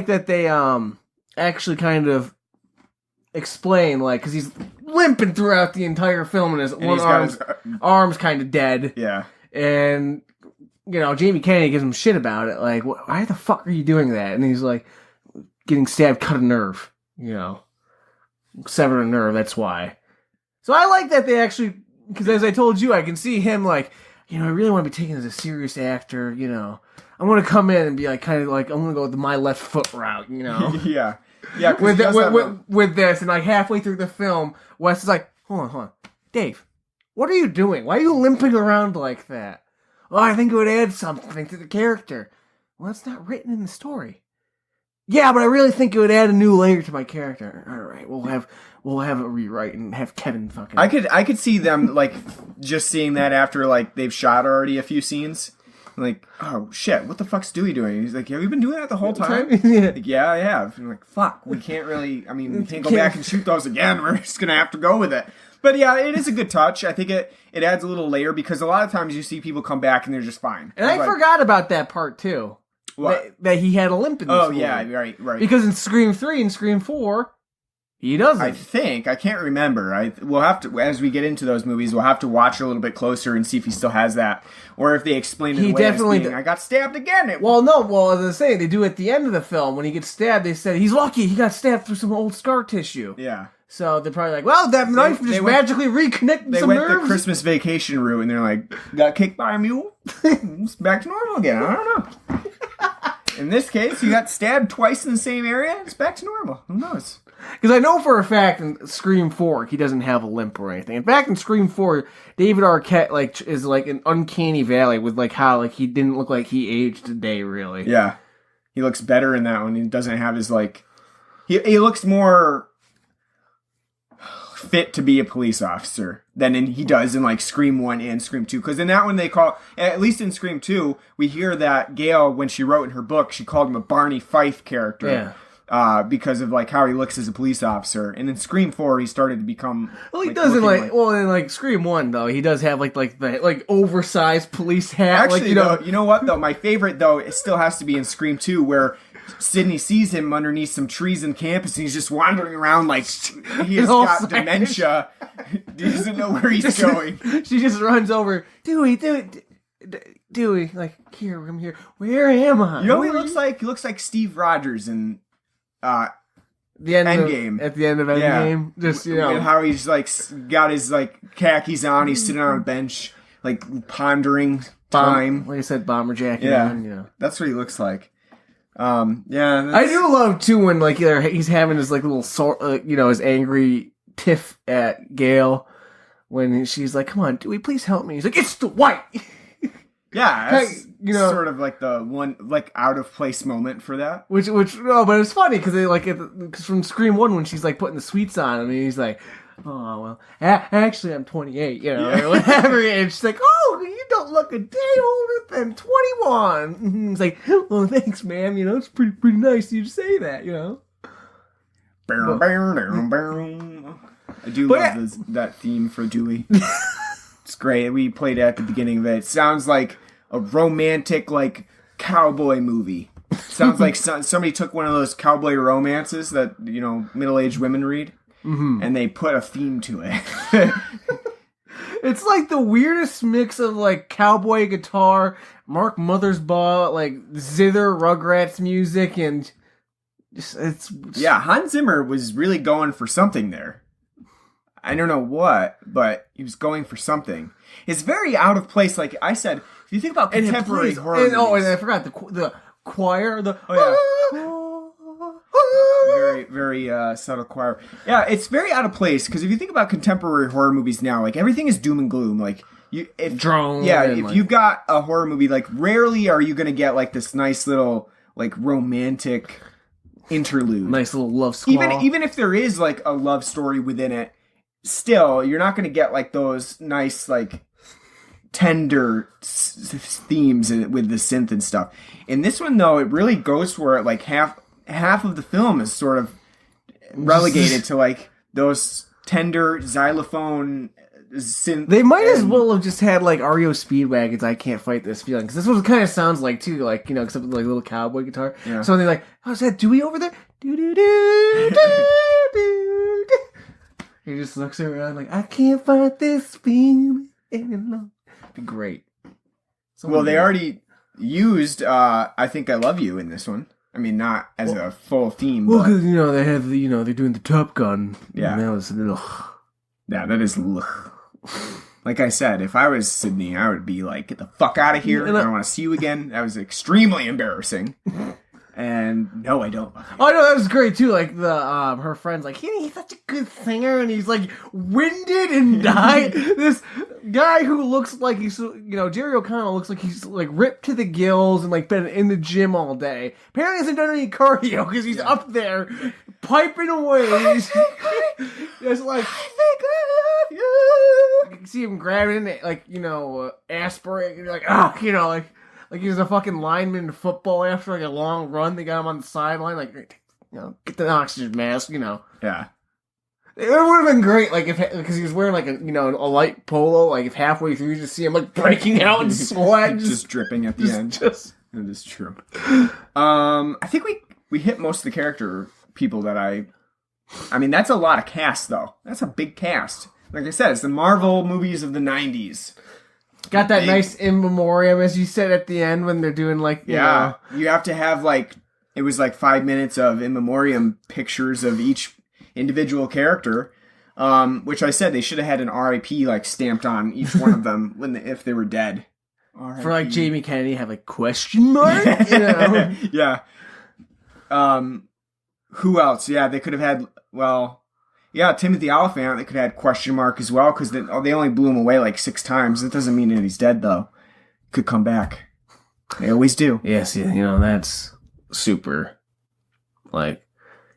that they actually kind of explain, like, because he's limping throughout the entire film and his arm's kind of dead. Yeah. And, Jamie Kennedy gives him shit about it. Like, why the fuck are you doing that? And he's like, getting stabbed, cut a nerve. Severed a nerve, that's why. So I like that they actually, because as I told you, I can see him like, I really want to be taken as a serious actor, I want to come in and be like, kind of like, I'm going to go with my left foot route, Yeah. Yeah, with this, and like halfway through the film, Wes is like, hold on, Dave, what are you doing? Why are you limping around like that? Well, I think it would add something to the character. Well, it's not written in the story. Yeah, but I really think it would add a new layer to my character. All right, we'll have a rewrite and have Kevin fucking. I could see them like just seeing that after like they've shot already a few scenes. Like, oh shit, what the fuck's Dewey doing? He's like, have you been doing that the whole time? Yeah. Like, yeah, I have. I'm like, fuck, we can't go back and shoot those again. We're just gonna have to go with it. But yeah, it is a good touch. I think it adds a little layer because a lot of times you see people come back and they're just fine. And I forgot about that part too. What? That he had a limp in this movie. Yeah, right. Because in Scream 3 and Scream 4, he doesn't. I can't remember. We'll have to, as we get into those movies, we'll have to watch a little bit closer and see if he still has that, or if they explain it away as being, I got stabbed again. As I was saying, they do at the end of the film when he gets stabbed. They said he's lucky he got stabbed through some old scar tissue. Yeah. So they're probably like, well, that knife just magically reconnected some nerves. They went the Christmas Vacation route, and they're like, got kicked by a mule. It's back to normal again. I don't know. In this case, you got stabbed twice in the same area. It's back to normal. Who knows? Because I know for a fact in Scream 4, he doesn't have a limp or anything. In fact, in Scream 4, David Arquette is like an uncanny valley with like how like he didn't look like he aged a day really. Yeah, he looks better in that one. He doesn't have his like he looks more fit to be a police officer than he does in like Scream 1 and Scream 2. Because in that one at least in Scream 2, we hear that Gail, when she wrote in her book, she called him a Barney Fife character. Yeah. Because of like how he looks as a police officer, and in Scream 4 he started to become. Well, he doesn't in Scream 1 though. He does have the oversized police hat. Actually, you know what though? My favorite though, it still has to be in Scream 2, where Sidney sees him underneath some trees in campus, and he's just wandering around like he has got dementia. He doesn't know where he's going. She just runs over, Dewey, like, here, I'm here. Where am I? You know what he looks like? He looks like Steve Rogers in the end Endgame. At the end of Endgame, just and how he's like got his like khakis on, he's sitting on a bench, like pondering time. Like I said, bomber jacket. Yeah, that's what he looks like. I do love too when like he's having his like little his angry tiff at Gail when she's like, "Come on, Dewey, please help me." He's like, "It's the white." Yeah, that's sort of like the one like out of place moment for that. But it's funny because from Scream 1 when she's like putting the sweets on him and he's like, "Oh well, actually I'm 28, or whatever." And she's like, "Oh, you don't look a day older than 21." And he's like, "Oh, thanks, ma'am. It's pretty nice of you to say that, I do love that theme for Dewey. It's great. We played it at the beginning of it. It sounds like a romantic, like, cowboy movie. It sounds like somebody took one of those cowboy romances that, middle-aged women read, and they put a theme to it. It's like the weirdest mix of, like, cowboy guitar, Mark Mothersbaugh, like, zither, Rugrats music, and Yeah, Hans Zimmer was really going for something there. I don't know what, but he was going for something. It's very out of place. Like I said, if you think about contemporary horror movies. And I forgot the choir. Very, very subtle choir. Yeah, it's very out of place because if you think about contemporary horror movies now, like everything is doom and gloom. Like drone. Yeah, if you've got a horror movie, like rarely are you going to get like this nice little like romantic interlude, nice little love squall. Even if there is like a love story within it. Still, you're not going to get like those nice, like tender themes with the synth and stuff. In this one, though, it really goes for it. Like half of the film is sort of relegated to like those tender xylophone synth. They might as well have just had like REO Speedwagon's "I Can't Fight This Feeling" because this is what it kind of sounds like too, like except with like little cowboy guitar. Yeah. So they're like, "Oh, is that Dewey over there?" Do do do do do. He just looks around like, "I can't fight this feeling any longer." It'd be great. They already used "I Think I Love You" in this one. I mean, not as a full theme. Well, because they have they're doing the Top Gun. Yeah, and that was yeah, that is. Like I said, if I was Sydney, I would be like, "Get the fuck out of here! I don't want to see you again." That was extremely embarrassing. And no, I don't. Oh no, that was great too. Like her friend's like, he's such a good singer, and he's like winded and died. This guy who looks like he's, Jerry O'Connell looks like he's like ripped to the gills and like been in the gym all day. Apparently hasn't done any cardio because he's up there piping away. It's like, "I think I love you." You can see him grabbing it, like aspirating, like like he was a fucking lineman in football after like a long run. They got him on the sideline, like, get the oxygen mask, Yeah. It would have been great, like, because he was wearing like a light polo, like if halfway through you just see him like breaking out in sweat, just dripping at the end. That is true. I think we hit most of the character people that I mean, that's a lot of cast though. That's a big cast. Like I said, it's the Marvel movies of the 90s. Got that nice in memoriam, as you said at the end when they're doing like you have to have like it was like 5 minutes of in memoriam pictures of each individual character, which I said they should have had an RIP like stamped on each one of them if they were dead. RIP. For like Jamie Kennedy, have a question mark. Yeah. Who else? Yeah, they could have had. Well. Yeah, Timothy Olyphant, they could have had question mark as well, because they only blew him away like 6 times. That doesn't mean that he's dead, though. Could come back. They always do. Yes, that's super. Like,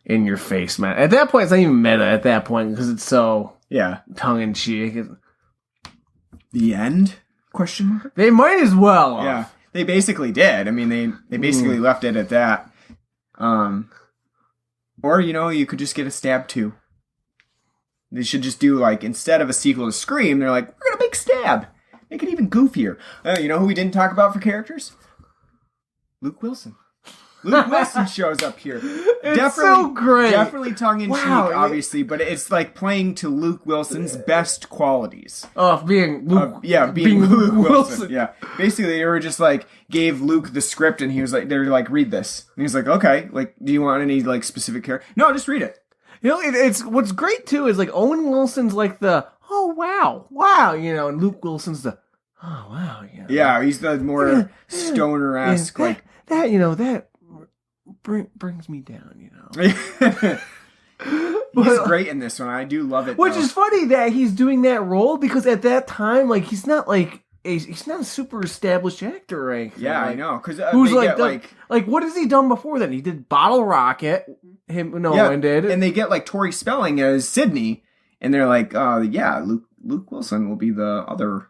in your face, man. At that point, it's not even meta at that point because it's so tongue-in-cheek. The end? Question mark? They might as well. Yeah, they basically did. I mean, they basically left it at that. Or, you could just get a Stab 2. They should just do, instead of a sequel to Scream, they're like, we're going to make Stab. Make it even goofier. You know who we didn't talk about for characters? Luke Wilson. Luke Wilson shows up here. It's so great. Definitely tongue-in-cheek, obviously, but it's like playing to Luke Wilson's best qualities. Oh, being Luke. Being Luke Wilson. Yeah. Basically, they were just gave Luke the script, and he was they're like, read this. And he's like, okay, do you want any, specific character? No, just read it. It's what's great, too, is, Owen Wilson's, the, oh, wow, and Luke Wilson's the, oh, wow, Yeah, he's the more stoner-esque, that brings me down, He's great in this one. I do love it. Which is funny that he's doing that role because at that time, he's not he's not a super established actor or anything. Yeah, I know. Because who's what has he done before then? He did Bottle Rocket. Owen did, and they get Tori Spelling as Sydney, and they're like, Luke Wilson will be the other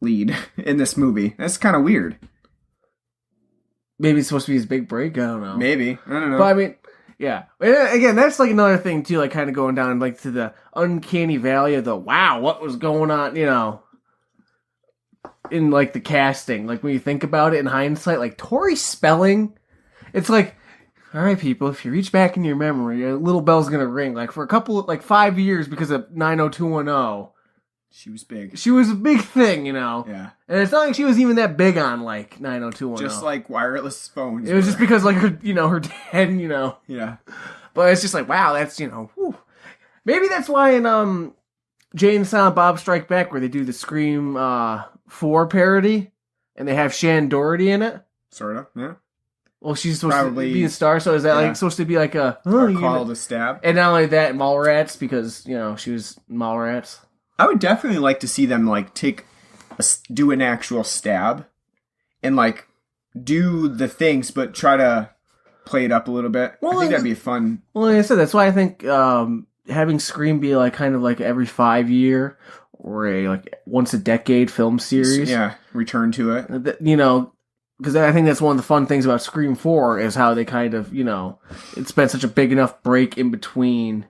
lead in this movie. That's kind of weird. Maybe it's supposed to be his big break. I don't know. Maybe. I don't know. But I mean, yeah. Again, that's another thing too, kind of going down to the uncanny valley of the wow, what was going on, in the casting. When you think about it in hindsight, Tori Spelling, it's all right, people, if you reach back in your memory, a little bell's gonna ring. For a couple of 5 years because of 90210. She was big. She was a big thing, Yeah. And it's not she was even that big on 90210. Just wireless phones. It was just because her her dad, Yeah. But it's just wow, that's whew. Maybe that's why in Jay and Silent Bob Strike Back where they do the Scream 4 parody and they have Shannon Doherty in it. Sort of, yeah. Well, she's supposed to be a star, so is that supposed to be a call to Stab? And not only that, Mallrats because she was Mallrats. I would definitely like to see them do an actual Stab and do the things, but try to play it up a little bit. Well, I think that'd be fun. Well, like I said, that's why I think having Scream be every 5 year or a once a decade film series. Yeah, return to it. Because I think that's one of the fun things about Scream 4 is how they kind of it's been such a big enough break in between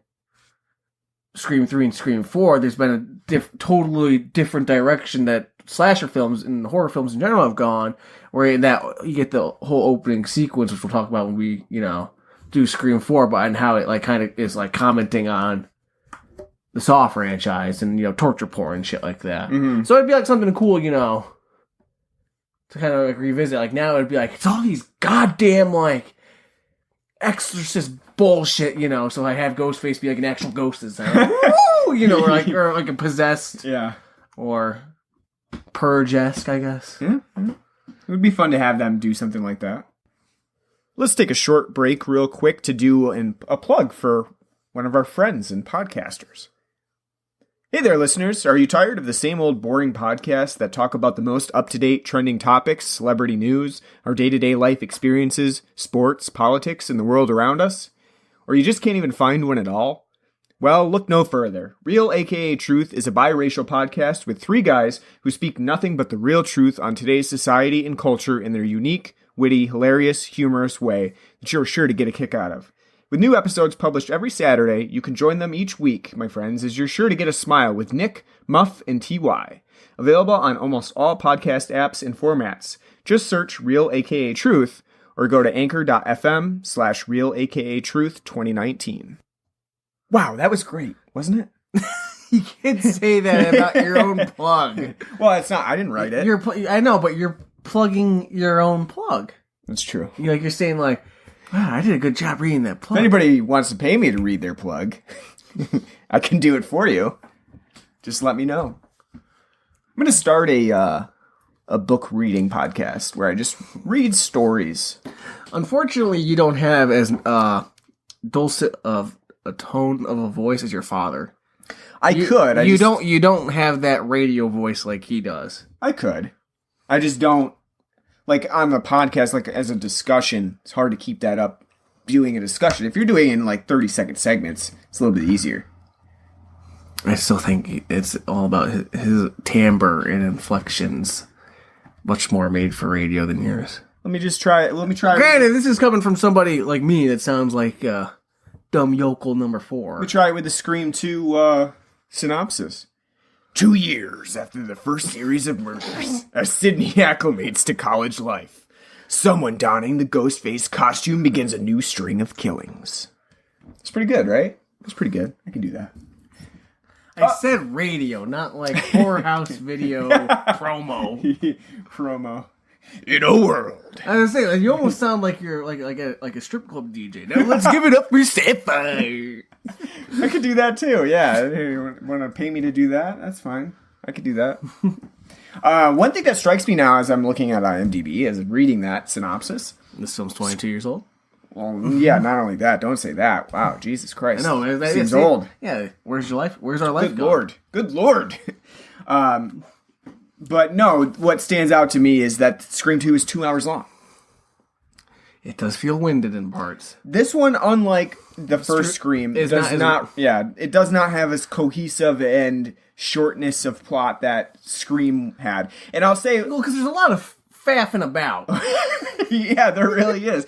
Scream 3 and Scream 4, there's been a totally different direction that slasher films and horror films in general have gone, where in that you get the whole opening sequence, which we'll talk about when we, do Scream 4, but and how it kind of is commenting on the Saw franchise and, torture porn and shit like that. Mm-hmm. So it'd be something cool, to kind of revisit. Now it'd be it's all these goddamn, exorcist bullshit, so I have Ghostface be an actual ghost this time. Woo! Or a possessed. Yeah. Or purge-esque, I guess. Yeah. It would be fun to have them do something like that. Let's take a short break real quick to do a plug for one of our friends and podcasters. Hey there, listeners. Are you tired of the same old boring podcasts that talk about the most up-to-date trending topics, celebrity news, our day-to-day life experiences, sports, politics, and the world around us? Or you just can't even find one at all? Well, look no further. Real AKA Truth is a biracial podcast with 3 guys who speak nothing but the real truth on today's society and culture in their unique, witty, hilarious, humorous way that you're sure to get a kick out of. With new episodes published every Saturday, you can join them each week, my friends, as you're sure to get a smile with Nick, Muff, and TY. Available on almost all podcast apps and formats. Just search Real AKA Truth or go to anchor.fm/realakatruth2019. Wow, that was great, wasn't it? You can't say that about your own plug. Well, it's not. I didn't write it. I know, but you're plugging your own plug. That's true. You're saying wow, I did a good job reading that plug. If anybody wants to pay me to read their plug, I can do it for you. Just let me know. I'm going to start a book reading podcast where I just read stories. Unfortunately, you don't have as dulcet of a tone of a voice as your father. You don't have that radio voice like he does. I could. I just don't. On the podcast, as a discussion, it's hard to keep that up doing a discussion. If you're doing it in like 30-second segments, it's a little bit easier. I still think it's all about his timbre and inflections. Much more made for radio than yours. Let me try. Granted, this is coming from somebody like me that sounds like dumb yokel number 4. Let me try it with the Scream 2 synopsis. 2 years after the first series of murders, as Sydney acclimates to college life, someone donning the Ghostface costume begins a new string of killings. It's pretty good, right? It's pretty good. I can do that. I said radio, not like whorehouse video promo. Promo. In a world. I was saying, you almost sound like you're like a strip club DJ. Now let's give it up for Sapphire. I could do that too. Yeah, you want to pay me to do that? That's fine. I could do that. One thing that strikes me now as I'm looking at IMDb, as reading that synopsis. This film's 22 years old. Well, yeah, not only that. Don't say that. Wow, Jesus Christ. I know. That seems old. Yeah, where's your life? Where's our life Good going? Lord. Good Lord. But no, what stands out to me is that Scream 2 is 2 hours long. It does feel winded in parts. This one, unlike the first Scream, it does not have as cohesive and shortness of plot that Scream had. And I'll say... Well, because there's a lot of faffing about. Yeah, there really is.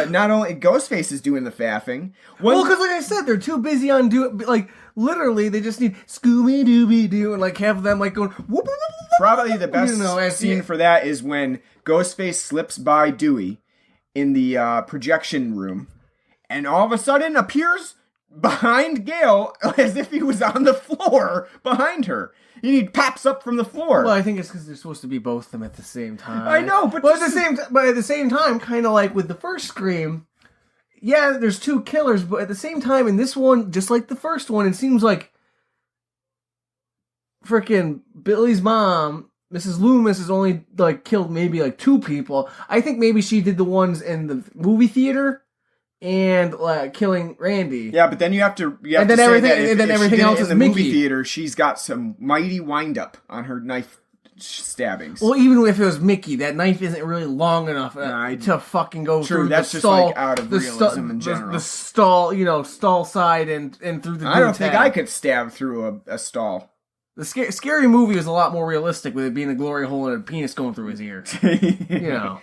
Not only Ghostface is doing the faffing. Well, because like I said, they're too busy on doing... Like, literally, they just need Scooby-Doo and like have them like going... Whoop, whoop, whoop, probably the best scene for that is when Ghostface slips by Dewey in the projection room, and all of a sudden appears behind Gail as if he was on the floor behind her. He pops up from the floor. Well, I think it's because they're supposed to be both of them at the same time. I know, but at the same time, kind of like with the first Scream, yeah, there's 2 killers, but at the same time, in this one, just like the first one, it seems like frickin' Billy's mom, Mrs. Loomis, has only like killed maybe like 2 people. I think maybe she did the ones in the movie theater and killing Randy. Yeah, but then you have to and then everything else is in the Mickey. movie theater. She's got some mighty wind up on her knife stabbings. Well, even if it was Mickey, that knife isn't really long enough to fucking go through that's the just stall, like out of realism in general. The stall side and through the. I don't think I could stab through a stall. The scary movie was a lot more realistic with it being a glory hole and a penis going through his ear. Yeah.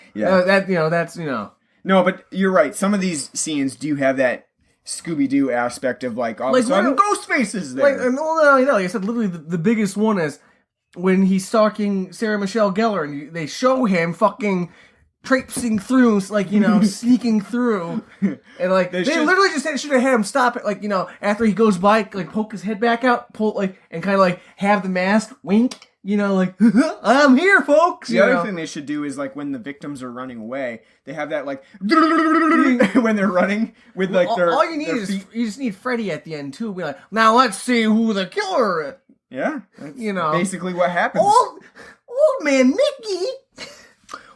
No, but you're right. Some of these scenes do have that Scooby-Doo aspect of like all of a sudden Ghostface is there. Like I said, literally the biggest one is when he's stalking Sarah Michelle Gellar and they show him fucking traipsing through, like, sneaking through. And like they literally just should have had him stop it, like, after he goes by, like poke his head back out, and kind of like have the mask wink. Like, I'm here, folks! The other thing they should do is, like, when the victims are running away, they have that, like, when they're running with, like, all you need is, you just need Freddy at the end, too. Be like, now let's see who the killer is. Yeah. Basically what happens. Old man Mickey!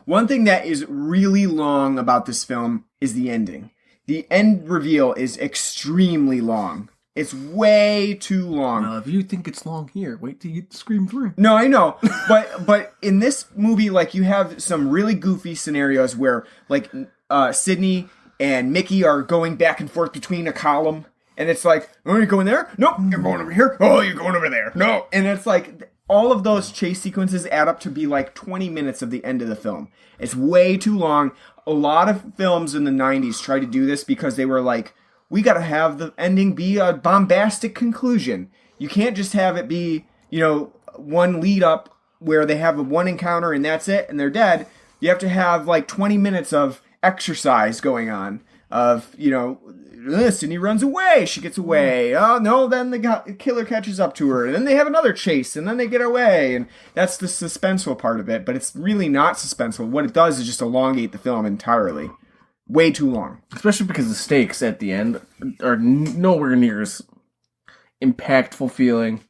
One thing that is really long about this film is the ending. The end reveal is extremely long. It's way too long. Well, if you think it's long here, wait till you get to Scream 3. No, I know. But in this movie, like, you have some really goofy scenarios where, like, Sydney and Mickey are going back and forth between a column. And it's like, oh, you're going there? Nope, you're going over here. Oh, you're going over there. No. And it's like, all of those chase sequences add up to be like 20 minutes of the end of the film. It's way too long. A lot of films in the 90s tried to do this because they were like, we got to have the ending be a bombastic conclusion. You can't just have it be, one lead up where they have one encounter and that's it and they're dead. You have to have like 20 minutes of exercise going on of, Sydney runs away. She gets away. Oh, no, then the killer catches up to her. And then they have another chase and then they get away. And that's the suspenseful part of it. But it's really not suspenseful. What it does is just elongate the film entirely. Way too long. Especially because the stakes at the end are nowhere near as impactful feeling.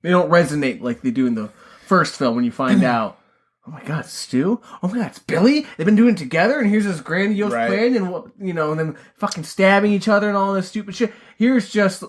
They don't resonate like they do in the first film when you find out, oh my god, Stu? Oh my god, it's Billy? They've been doing it together and here's this grandiose plan and, and then fucking stabbing each other and all this stupid shit. Here's just...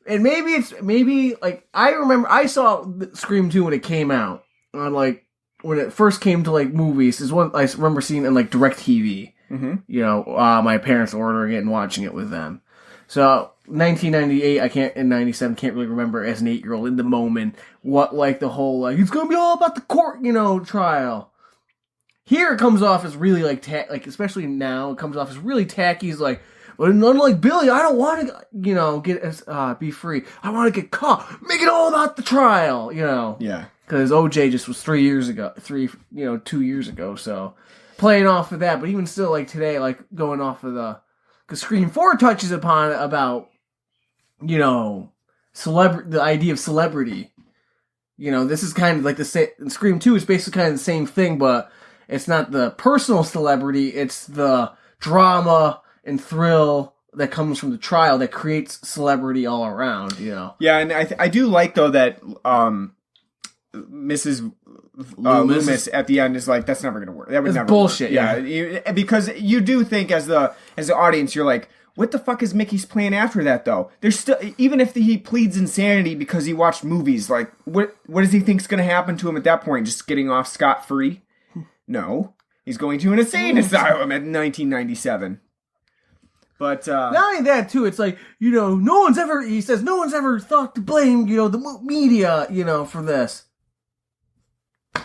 And maybe, like, I remember, I saw Scream 2 when it came out. On, like, when it first came to, like, movies, is one I remember seeing in, like, DirecTV. You know, my parents ordering it and watching it with them. So 1998, in 97, can't really remember as an 8-year-old in the moment what like the whole like it's gonna be all about the court, you know, trial. Here it comes off as really like especially now it comes off as really tacky. He's like, well, unlike Billy, I don't want to, you know, be free. I want to get caught. Make it all about the trial, you know. Yeah. Because OJ just was 2 years ago. So playing off of that, but even still, like today, like going off of because Scream 4 touches upon about, you know, the idea of celebrity. You know, this is kind of like the same. Scream 2 is basically kind of the same thing, but it's not the personal celebrity. It's the drama and thrill that comes from the trial that creates celebrity all around. You know. Yeah, and I do like though that Mrs. Loomis at the end is like, that's never going to work. That would never bullshit. Work. Yeah, because you do think as the audience, you're like, what the fuck is Mickey's plan after that though? There's still, even if he pleads insanity because he watched movies, like what does he think's going to happen to him at that point? Just getting off scot-free? No, he's going to an insane asylum in 1997. But not only that too, it's like, you know, no one's ever thought to blame, you know, the media, you know, for this.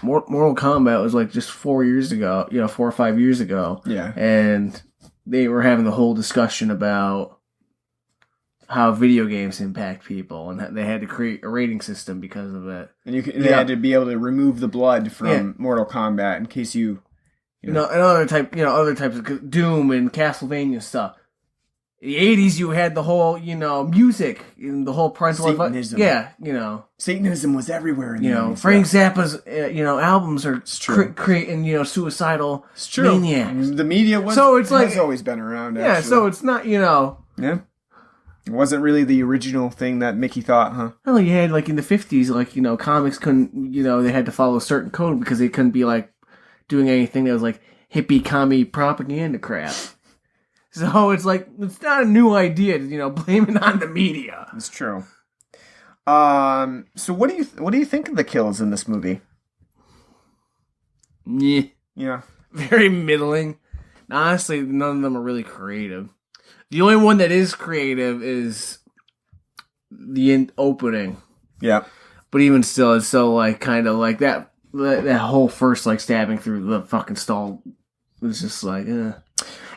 Mortal Kombat was like just 4 years ago, you know, 4 or 5 years ago. Yeah. And they were having the whole discussion about how video games impact people, and they had to create a rating system because of it. And they had to be able to remove the blood from Mortal Kombat in case you know, and other types of Doom and Castlevania stuff. In the 80s, you had the whole, you know, music and the whole parental Satanism. Yeah, you know. Satanism was everywhere in the 80s. Frank Zappa's, you know, albums are creating, you know, suicidal maniacs. The media has always been around, actually. Yeah, so it's not, you know. Yeah. It wasn't really the original thing that Mickey thought, huh? Well, you had, like, in the 50s, like, you know, comics couldn't, you know, they had to follow a certain code because they couldn't be, like, doing anything that was, like, hippie, commie propaganda crap. So it's like, it's not a new idea to, you know, blame it on the media. It's true. So what do you think of the kills in this movie? Yeah. Very middling. Honestly, none of them are really creative. The only one that is creative is the opening. Yeah. But even still, it's so, like, kind of like that whole first, like, stabbing through the fucking stall was just like,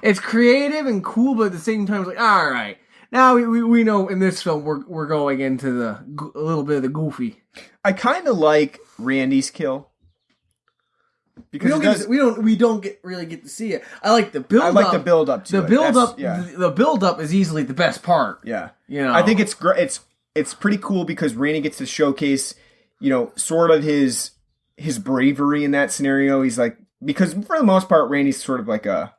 It's creative and cool, but at the same time, it's like, all right. Now we know in this film we're going into a little bit of the goofy. I kind of like Randy's kill because we don't really get to see it. I like the build. I like the build up to it. The build up is easily the best part. Yeah, you know. I think it's great. It's pretty cool because Randy gets to showcase, you know, sort of his bravery in that scenario. He's like, because for the most part, Randy's sort of like a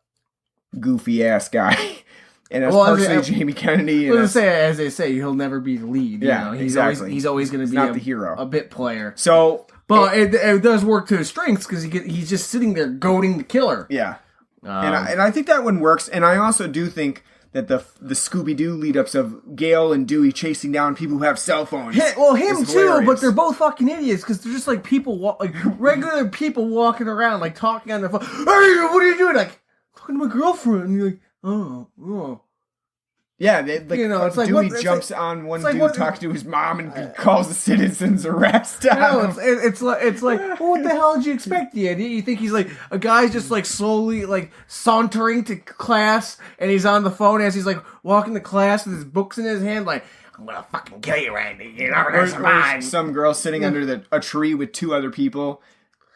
goofy ass guy. And that's partially Jamie Kennedy. As they say, he'll never be the lead. Yeah, you know? exactly. He's always going to be not the hero, a bit player. So, but it does work to his strengths because he's just sitting there goading the killer. Yeah, and I think that one works. And I also do think that the Scooby-Doo lead-ups of Gail and Dewey chasing down people who have cell phones. Him too, hilarious. But they're both fucking idiots because they're just like people, regular people walking around, like talking on their phone. Hey, what are you doing? Like, talking to my girlfriend. And you're like, oh. Yeah, it's like Dewey jumps on one dude talking to his mom and calls the citizens arrest. It's like, well, what the hell did you expect? You think he's like a guy's just like slowly like sauntering to class and he's on the phone as he's like walking to class with his books in his hand, like, I'm gonna fucking kill you, Randy. You're not gonna survive. Some girl sitting under a tree with two other people.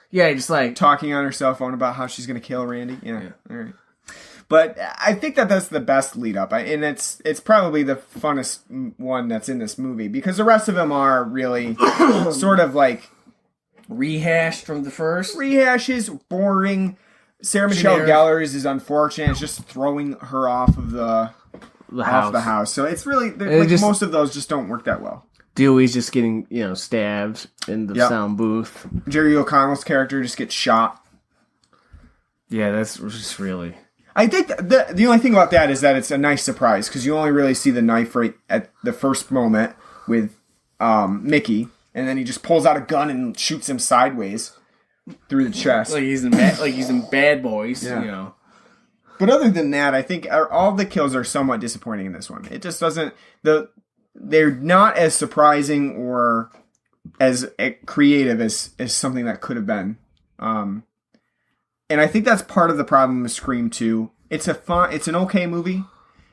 Yeah, just like talking on her cell phone about how she's gonna kill Randy. Yeah. All right. But I think that's the best lead up, and it's probably the funnest one that's in this movie because the rest of them are really sort of like rehashed from the first. Rehashes, boring. Sarah Michelle Gellar is unfortunate. It's just throwing her off of the house. So it's really most of those just don't work that well. Dewey's just getting stabbed in the sound booth. Jerry O'Connell's character just gets shot. Yeah, that's just really. I think the only thing about that is that it's a nice surprise because you only really see the knife right at the first moment with Mickey, and then he just pulls out a gun and shoots him sideways through the chest, like he's in Bad Boys, But other than that, I think all the kills are somewhat disappointing in this one. It just doesn't... They're not as surprising or as creative as something that could have been. And I think that's part of the problem with Scream 2. It's an okay movie.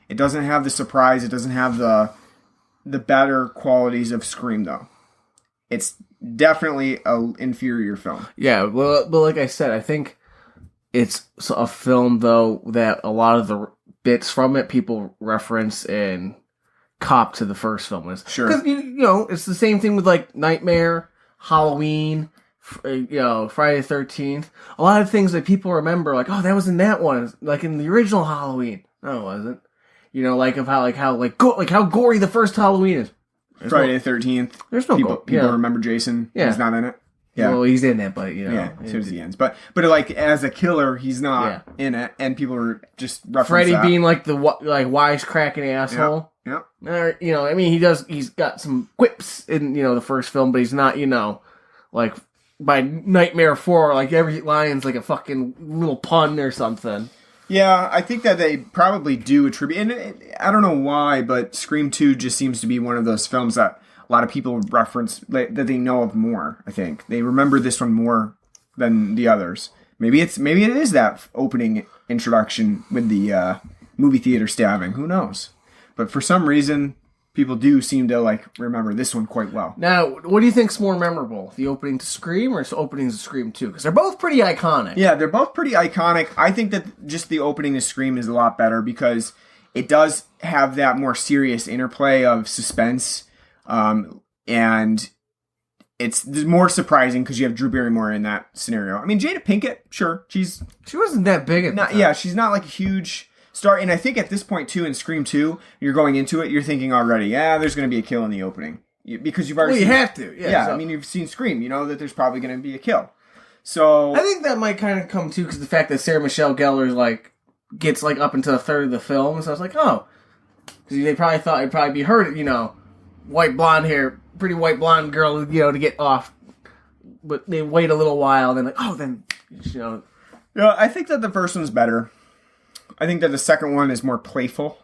It doesn't have the surprise. It doesn't have the better qualities of Scream, though. It's definitely an inferior film. Yeah, well, but like I said, I think it's a film, though, that a lot of the bits from it people reference and cop to the first film. Sure. Because, you know, it's the same thing with, like, Nightmare, Halloween, Friday the 13th. A lot of things that people remember, like, oh, that was in that one, like in the original Halloween. No, it wasn't. You know, like how gory the first Halloween is. Friday the 13th. There's no people remember Jason. Yeah. He's not in it. Yeah. Well, he's in it, but you know. Yeah, as soon as he ends. But like as a killer, he's not in it, and people are just referencing Freddy that. being like the wisecracking asshole. Yeah. You know, I mean, he's got some quips in, you know, the first film, but he's not, you know, like by Nightmare 4, like every line's like a fucking little pun or something. Yeah, I think that they probably do attribute, and I don't know why, but Scream 2 just seems to be one of those films that a lot of people reference, that they know of more, I think. They remember this one more than the others. Maybe it is that opening introduction with the movie theater stabbing. Who knows? But for some reason, people do seem to like remember this one quite well. Now, what do you think's more memorable? The opening to Scream or the opening to Scream 2? Because they're both pretty iconic. Yeah, they're both pretty iconic. I think that just the opening to Scream is a lot better because it does have that more serious interplay of suspense. And it's more surprising because you have Drew Barrymore in that scenario. I mean, Jada Pinkett, sure, she wasn't that big at the time. Yeah, she's not like a huge star. And I think at this point too, in Scream 2, you're going into it, you're thinking already, there's going to be a kill in the opening because you've already. Well, you have to. Yeah. So. I mean, you've seen Scream, you know that there's probably going to be a kill. So I think that might kind of come too because the fact that Sarah Michelle Gellar like gets like up into a third of the film, so I was like, oh, because they probably thought it'd probably be her, you know, white blonde hair. Pretty white blonde girl, you know, to get off, but they wait a little while. Then you know. Yeah, I think that the first one's better. I think that the second one is more playful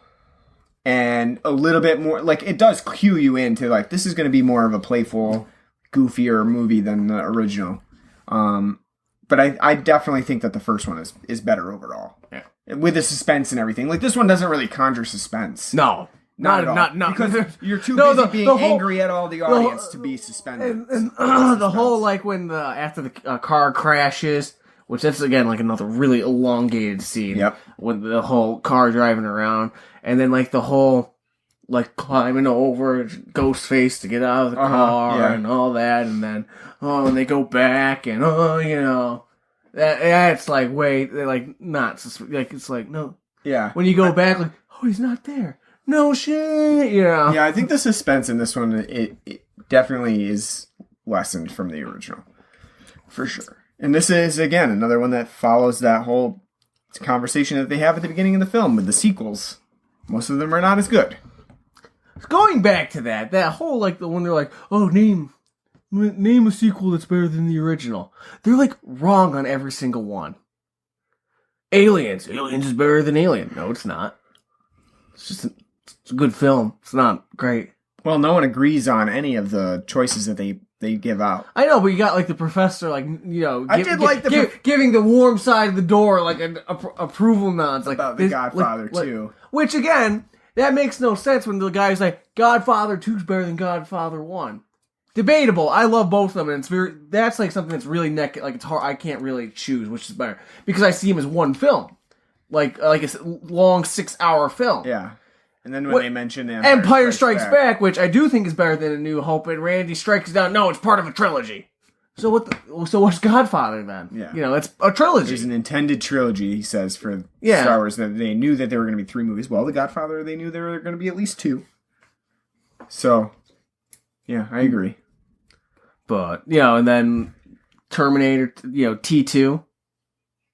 and a little bit more like it does cue you into like this is going to be more of a playful, goofier movie than the original. But I definitely think that the first one is better overall. Yeah, with the suspense and everything. Like this one doesn't really conjure suspense. No. Not because you're too busy being angry at all the audience to be suspended. And the whole like when after the car crashes, which that's again like another really elongated scene. Yep. With the whole car driving around, and then like the whole like climbing over Ghostface to get out of the car and all that, and then and they go back and you know that's like wait they're like not like it's like no when you go back like he's not there. No shit, yeah. Yeah, I think the suspense in this one, it definitely is lessened from the original. For sure. And this is, again, another one that follows that whole conversation that they have at the beginning of the film with the sequels. Most of them are not as good. Going back to that whole, like, the one they're like, oh, name a sequel that's better than the original. They're, like, wrong on every single one. Aliens. Aliens is better than Alien. No, it's not. It's just it's a good film. It's not great. Well, no one agrees on any of the choices that they give out. I know, but you got like the professor, like you know, giving the warm side of the door like an approval nods, like about the Godfather too. Which again, that makes no sense when the guy's like Godfather 2's better than Godfather 1. Debatable. I love both of them, and that's like something that's really like it's hard. I can't really choose which is better because I see them as one film, like a long 6-hour film. Yeah. And then when they mention Empire Strikes Back, which I do think is better than A New Hope, and Randy Strikes Down. No, it's part of a trilogy. So what's Godfather then? Yeah. You know, it's a trilogy. There's an intended trilogy, he says, for Star Wars. That they knew that there were going to be 3 movies. Well, The Godfather, they knew there were going to be at least 2. So, yeah, I agree. But, you know, and then Terminator, you know, T2.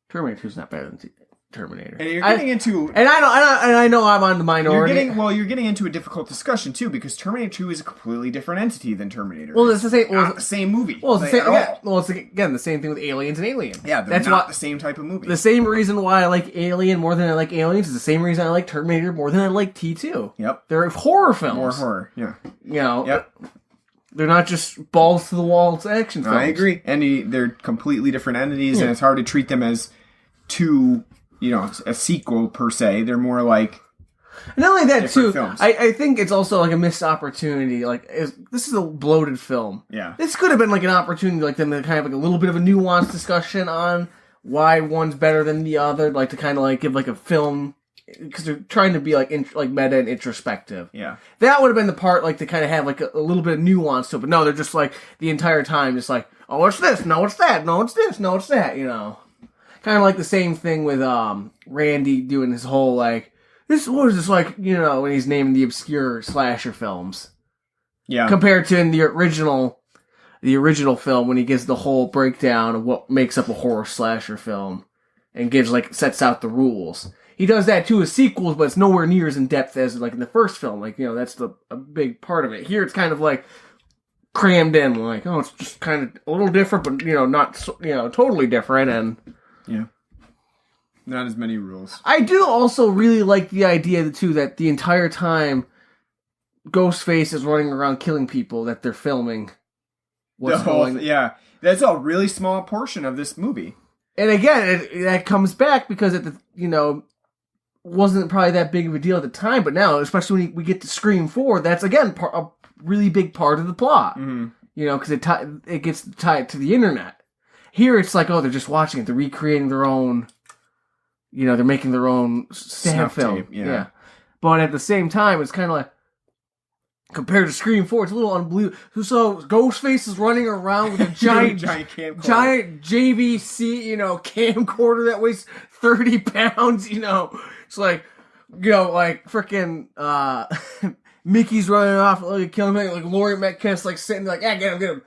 Terminator 2's not better than T2. Terminator. And you're getting into... And I know I'm on the minority. You're getting into a difficult discussion, too, because Terminator 2 is a completely different entity than Terminator. Well, it's the same... Not the same movie. Well, it's the same... at all. Well, it's, again, the same thing with Aliens and Alien. Yeah, that's not the same type of movie. The same reason why I like Alien more than I like Aliens is the same reason I like Terminator more than I like T2. Yep. They're horror films. More horror, yeah. You know... Yep. They're not just balls to the wall action films. I agree. And they're completely different entities, and it's hard to treat them as two... a sequel per se. They're more like not only that too. Films. I think it's also like a missed opportunity. Like this is a bloated film. Yeah, this could have been like an opportunity, like them to kind of like a little bit of a nuanced discussion on why one's better than the other. Like to kind of like give like a film because they're trying to be like meta and introspective. Yeah, that would have been the part like to kind of have like a little bit of nuance to it. But no, they're just like the entire time just like, oh, it's this, no, it's that, no, it's this, no, it's that. Kind of like the same thing with Randy doing his whole like what is this like when he's naming the obscure slasher films. Yeah. Compared to in the original film when he gives the whole breakdown of what makes up a horror slasher film and sets out the rules. He does that too with sequels, but it's nowhere near as in depth as like in the first film. Like that's a big part of it. Here it's kind of like crammed in, like it's just kind of a little different, but not totally different and. Yeah. Not as many rules. I do also really like the idea, too, that the entire time Ghostface is running around killing people that they're filming. Yeah. That's a really small portion of this movie. And again, that comes back because wasn't probably that big of a deal at the time, but now, especially when we get to Scream 4, that's, again, a really big part of the plot. Mm-hmm. Because it gets tied to the internet. Here it's like, they're just watching it. They're recreating their own, they're making their own snuff film. Tape, yeah. But at the same time, it's kind of like, compared to Scream 4, it's a little unbelievable. So Ghostface is running around with a giant camcorder. Giant JVC, camcorder that weighs 30 pounds, It's like, like freaking, Mickey's running off, like killing him, like Laurie Metcalf's like sitting like, get him.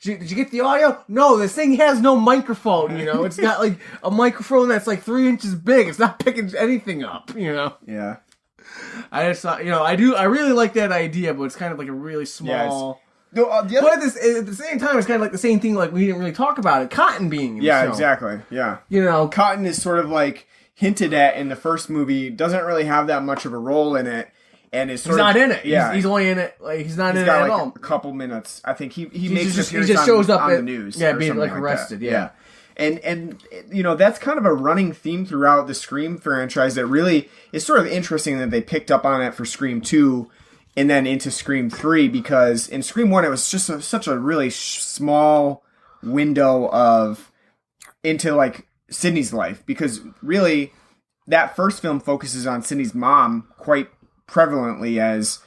Did you get the audio? No, this thing has no microphone, It's got, like, a microphone that's, like, 3 inches big. It's not picking anything up, Yeah. I just thought, I really like that idea, but it's kind of, like, a really small... No, but at the same time, it's kind of like the same thing, like, we didn't really talk about it. Cotton being in the film. Exactly, yeah. Cotton is sort of, like, hinted at in the first movie, doesn't really have that much of a role in it. And he's not in it. Yeah. He's only in it. Like he's not in it got at like all. A couple minutes. I think he just shows up on the news. Yeah, being like arrested. Yeah. And that's kind of a running theme throughout the Scream franchise. That really is sort of interesting that they picked up on it for Scream 2 and then into Scream 3 because in Scream 1 it was just such a really small window into like Sidney's life because really that first film focuses on Sidney's mom quite prevalently as,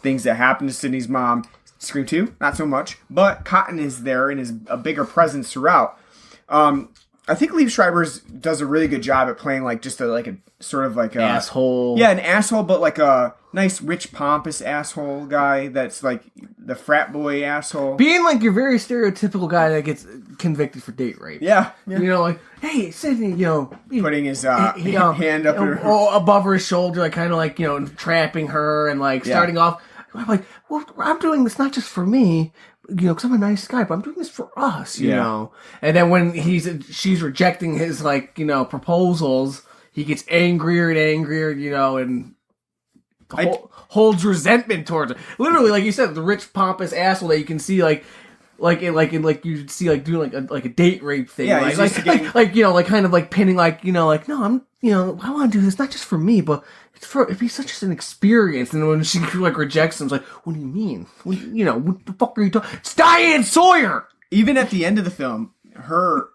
things that happen to Sidney's mom. Scream 2, not so much. But Cotton is there and is a bigger presence throughout. I think Liev Schreiber does a really good job at playing like just a sort of like a... asshole. Yeah, an asshole, but like a nice, rich, pompous asshole guy that's like the frat boy asshole. Being like your very stereotypical guy that gets convicted for date rape. Yeah. Like, hey, Sidney, putting his hand up above her shoulder, like kind of like, trapping her and like starting off. I'm like, well, I'm doing this not just for me, because I'm a nice guy, but I'm doing this for us, you know. And then when she's rejecting his like, proposals, he gets angrier and angrier, and holds resentment towards her. Literally, like you said, the rich pompous asshole that you can see like you'd see like doing like a date rape thing. Yeah, like kind of like pinning like no, I want to do this not just for me, but it'd be such an experience. And when she like rejects him, it's like, what do you mean? What the fuck are you talking? It's Diane Sawyer. Even at the end of the film, her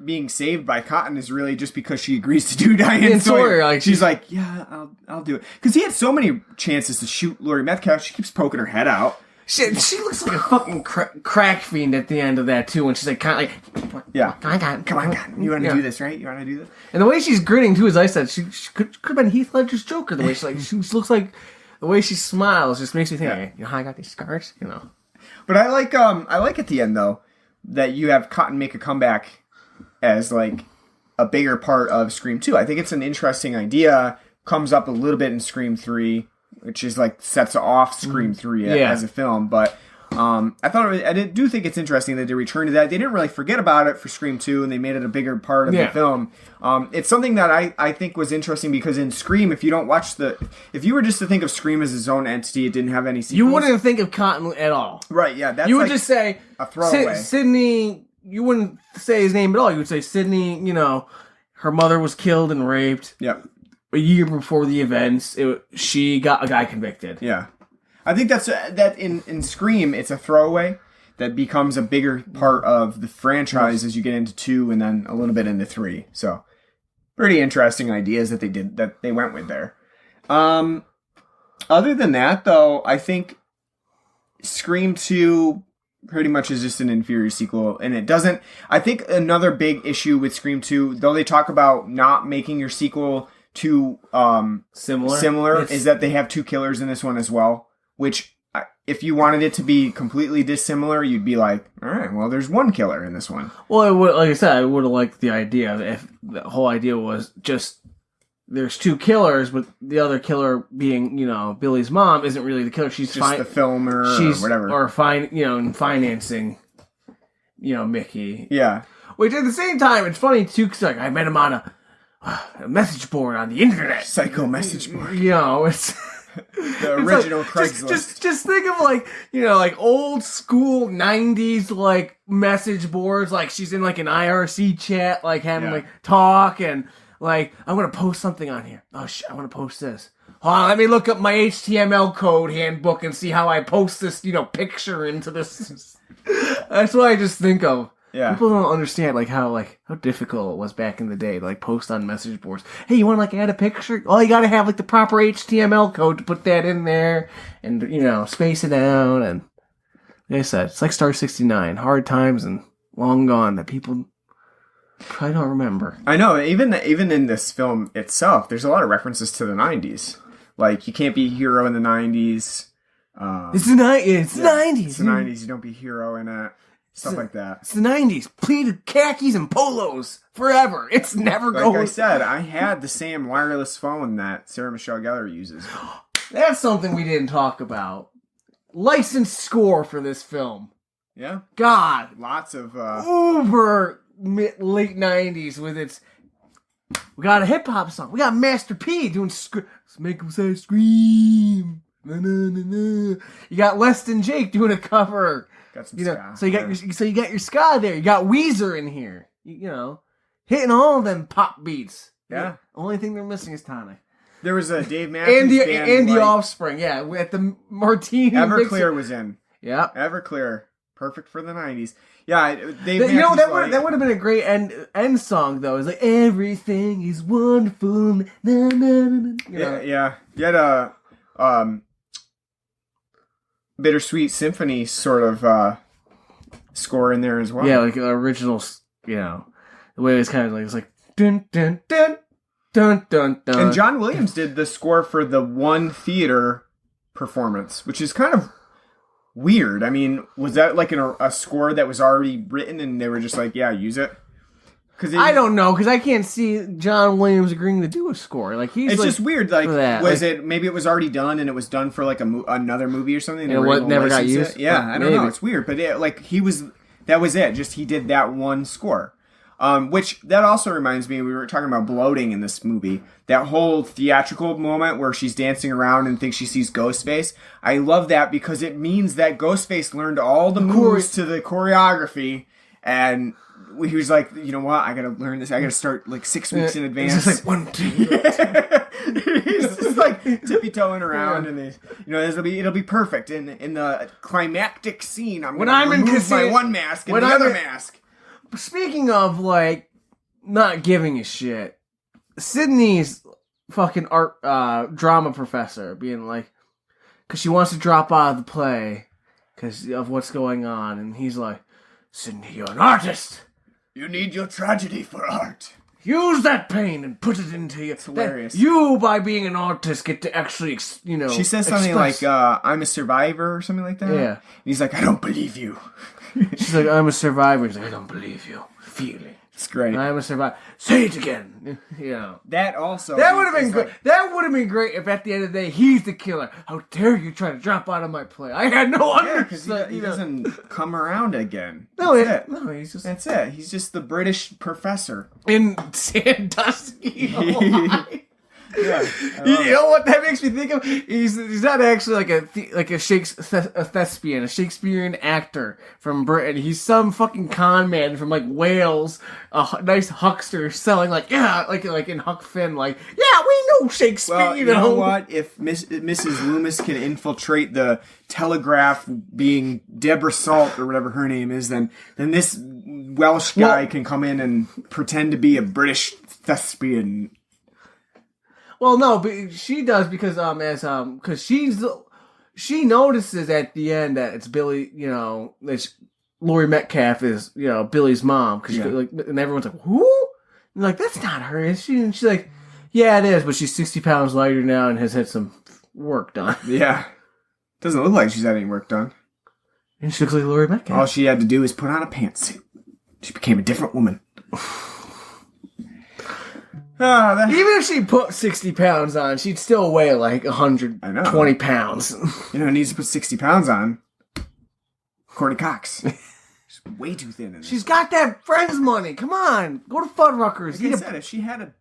being saved by Cotton is really just because she agrees to do Diane Sawyer. Like, she's like, yeah, I'll do it. Because he had so many chances to shoot Laurie Metcalf. She keeps poking her head out. She looks like a fucking crack fiend at the end of that too, when she's like kind of like, yeah, come on, you want to do this, right? You want to do this? And the way she's grinning too, as I said, she could have been Heath Ledger's Joker. The way she looks like the way she smiles just makes me think, hey, how I got these scars, But I like at the end though that you have Cotton make a comeback as like a bigger part of Scream 2. I think it's an interesting idea. Comes up a little bit in Scream 3, which is like sets off Scream 3 as a film. But I do think it's interesting that they returned to that. They didn't really forget about it for Scream 2, and they made it a bigger part of the film. It's something that I think was interesting because in Scream, if you were just to think of Scream as its own entity, it didn't have any sequels. You wouldn't think of Cotton at all. Right, yeah. That's you would just say a throwaway. Sidney, you wouldn't say his name at all. You would say Sidney, her mother was killed and raped. Yep. A year before the events, she got a guy convicted. Yeah. I think that in Scream, it's a throwaway that becomes a bigger part of the franchise as you get into 2 and then a little bit into 3. So, pretty interesting ideas that they went with there. Other than that, though, I think Scream 2 pretty much is just an inferior sequel, and it doesn't... I think another big issue with Scream 2, though they talk about not making your sequel too similar is that they have 2 killers in this one as well. Which, if you wanted it to be completely dissimilar, you'd be like, all right, well, there's 1 killer in this one. Well, like I said, I would have liked the idea if the whole idea was just there's 2 killers, but the other killer being, Billy's mom isn't really the killer. She's just the filmer or whatever. Or financing, Mickey. Yeah. Which at the same time, it's funny, too, because I met him on a message board on the internet. Psycho message board. It's... The original Craigslist. Just think of like old school 90s like message boards, like she's in like an IRC chat, like having like talk and like I'm gonna post something on here. Oh shit, I want to post this. Hold on, let me look up my HTML code handbook and see how I post this, picture into this. That's what I just think of. Yeah. People don't understand how difficult it was back in the day to post on message boards. Hey, you want to add a picture? Oh, you got to have the proper HTML code to put that in there and space it out. And like I said, it's like Star 69, hard times and long gone that people probably don't remember. I know. Even in this film itself, there's a lot of references to the 90s. Like you can't be a hero in the 90s. It's the 90s. It's the 90s. You don't be a hero in it. Stuff like that. It's the 90s. Pleated khakis and polos forever. It's never going. Like I said, I had the same wireless phone that Sarah Michelle Gellar uses. That's something we didn't talk about. Licensed score for this film. Yeah. God. Lots of... Uber late 90s with its... We got a hip-hop song. We got Master P doing... Let's make him say scream. Na, na, na, na. You got Less Than Jake doing a cover... Got some ska. So you got your ska there. You got Weezer in here. Hitting all of them pop beats. Yeah. Only thing they're missing is Tonic. There was a Dave Matthews Band. And the Offspring. Yeah, at the Martini. Everclear was in. Yeah. Everclear. Perfect for the 90s. Yeah, Dave Matthews. That would have been a great end song though. It's like everything is wonderful. Na, na, na, na. Yeah. You had a Bittersweet Symphony sort of score in there as well. Yeah, like the original, the way it's kind of like, it's like, dun, dun, dun, dun, dun, dun. And John Williams did the score for the one theater performance, which is kind of weird. I mean, was that like a score that was already written and they were just like, yeah, use it? I don't know, because I can't see John Williams agreeing to do a score. Like it's just weird. Like, maybe it was already done and it was done for like another movie or something? And it never got used? Yeah, I don't know. It's weird, but that was it. Just he did that one score. Which that also reminds me, we were talking about bloating in this movie. That whole theatrical moment where she's dancing around and thinks she sees Ghostface. I love that because it means that Ghostface learned all the moves to the choreography and he was like, you know what? I gotta learn this. I gotta start like 6 weeks in advance. It's just like 1, 2. He's just like tippy-toeing around, and it'll be perfect in the climactic scene. I'm gonna remove my one mask and the other mask. Speaking of like not giving a shit, Sydney's fucking art drama professor being like, because she wants to drop out of the play because of what's going on, and he's like, Sydney, you're an artist. You need your tragedy for art. Use that pain and put it into you. It's hilarious. You, by being an artist, get to actually, She says something like, I'm a survivor or something like that. Yeah. And he's like, I don't believe you. She's like, I'm a survivor. He's like, I don't believe you. Feel it. It's great. I'm a survivor. Say it again. You know. That also. That would have been great. That would have been great if at the end of the day he's the killer. How dare you try to drop out of my play? I had no understanding. Because he doesn't come around again. No, he's just. That's it. He's just the British professor in Sandusky. Yeah, you know what that makes me think of? He's not actually like a thespian, a Shakespearean actor from Britain. He's some fucking con man from like Wales, a nice huckster selling like in Huck Finn, like we know Shakespeare. Well, you know what? If Mrs. Loomis can infiltrate the Telegraph, being Deborah Salt or whatever her name is, then this Welsh guy can come in and pretend to be a British thespian. Well, no, but she does because she notices at the end that it's Billy. You know, that Laurie Metcalf is Billy's mom and everyone's like, who? And like, that's not her, is she? And she's like, yeah, it is, but she's 60 pounds lighter now and has had some work done. Yeah, doesn't look like she's had any work done. And she looks like Laurie Metcalf. All she had to do is put on a pantsuit. She became a different woman. Even if she put 60 pounds on, she'd still weigh like 120 pounds. You know who needs to put 60 pounds on? Courtney Cox. She's way too thin. She's got that Friends money. Come on. Go to Fuddruckers. Like I said, if she had a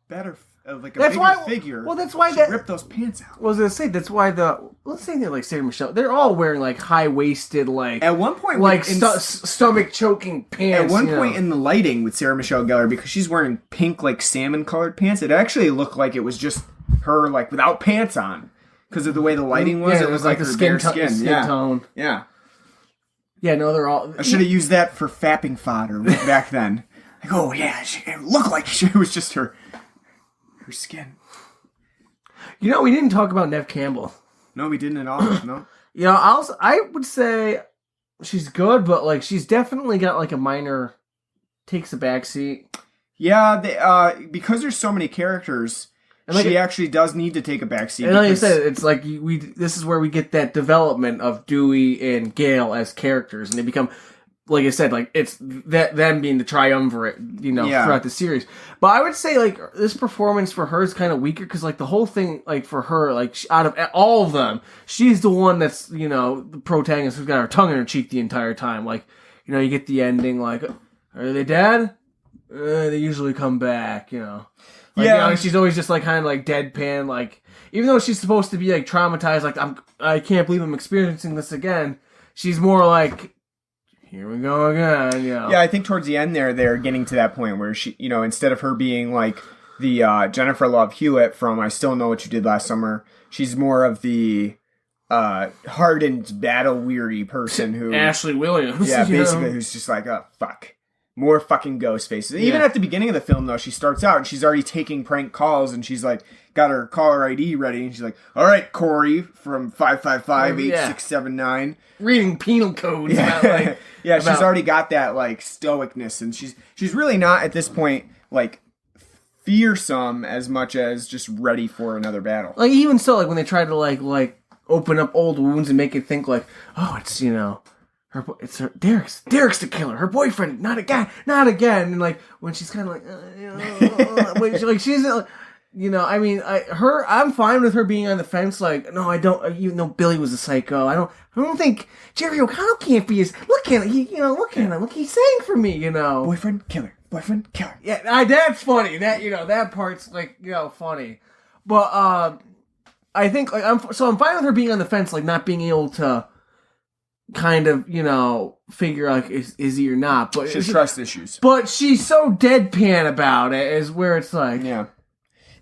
better... bigger figure. Well, that's why rip those pants out. Well, I was gonna say that's why let's say they're like Sarah Michelle. They're all wearing like high waisted, like at one point, like stomach choking pants. At one point in the lighting with Sarah Michelle Gellar, because she's wearing pink like salmon colored pants, it actually looked like it was just her like without pants on because of the way the lighting was. Yeah, it was like the skin tone. Yeah. Yeah. No, they're all. I should have used that for fapping fodder back then. Like, oh yeah, it looked like it was just her skin. You know, we didn't talk about Neve Campbell. No, we didn't at all. No. You know, I would say she's good, but like she's definitely got like a minor takes a backseat. Yeah, because there's so many characters, and like she actually does need to take a backseat. And like I said, it's like this is where we get that development of Dewey and Gail as characters, and they become. Like I said, like it's them being the triumvirate, throughout the series. But I would say like this performance for her is kind of weaker because like the whole thing, like for her, like out of all of them, she's the one that's the protagonist who's got her tongue in her cheek the entire time. Like you get the ending, like are they dead? They usually come back, Like, she's always just like kind of like deadpan, like even though she's supposed to be like traumatized, like I can't believe I'm experiencing this again. She's more like. Here we go again, Yeah, I think towards the end they're getting to that point where she, instead of her being like the Jennifer Love Hewitt from I Still Know What You Did Last Summer, she's more of the hardened, battle-weary person who... Ashley Williams. Yeah, basically, who's just like, oh, fuck. More fucking Ghostfaces. Even at the beginning of the film, though, she starts out and she's already taking prank calls and she's like, got her caller ID ready and she's like, all right, Corey from 555-8679. Reading penal codes. Yeah, she's already got that, like, stoicness and she's really not, at this point, like, fearsome as much as just ready for another battle. Like, even so, like, when they try to, like open up old wounds and make it think, like, oh, it's, it's her, Derek's the killer. Her boyfriend, not again. And like when she's kind of like, she's, I'm fine with her being on the fence. Like, no, I don't. Billy was a psycho. I don't think Jerry O'Connell can't be his. Look at him. Look at him. Look, he's saying for me. Boyfriend killer. Yeah, that's funny. That part's like funny. But I think like I'm fine with her being on the fence, like not being able to. Kind of, figure like is he or not, but she has trust issues. But she's so deadpan about it, is where it's like, yeah.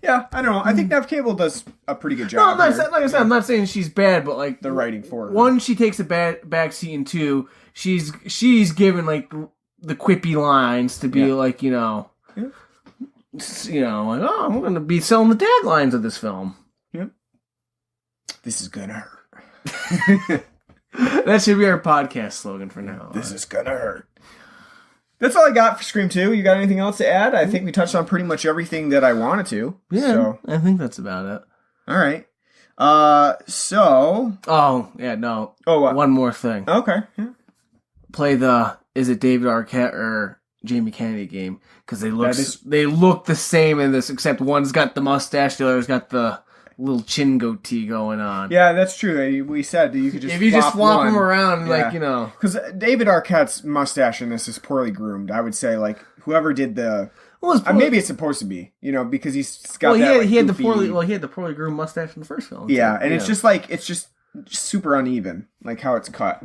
I don't know. I think Neve Campbell does a pretty good job. No, like I said, I'm not saying she's bad, but like the writing for her. One, she takes a backseat, and two, she's given like the quippy lines to be like, like oh, I'm going to be selling the taglines of this film. Yep. This is gonna hurt. That should be our podcast slogan for now. This is gonna hurt. That's all I got for Scream 2. You got anything else to add? I think we touched on pretty much everything that I wanted to. Yeah, so. I think that's about it. All right. Oh, yeah, no. Oh, what? One more thing. Okay. Yeah. Play is it David Arquette or Jamie Kennedy game because they look the same in this, except one's got the mustache, the other's got the little chin goatee going on. Yeah, that's true. We said that you could just if you just swap them around, because David Arquette's mustache in this is poorly groomed. I would say whoever did the. Well, maybe it's supposed to be, because he's got that. He had the poorly groomed mustache in the first film. Yeah, and it's just super uneven, how it's cut.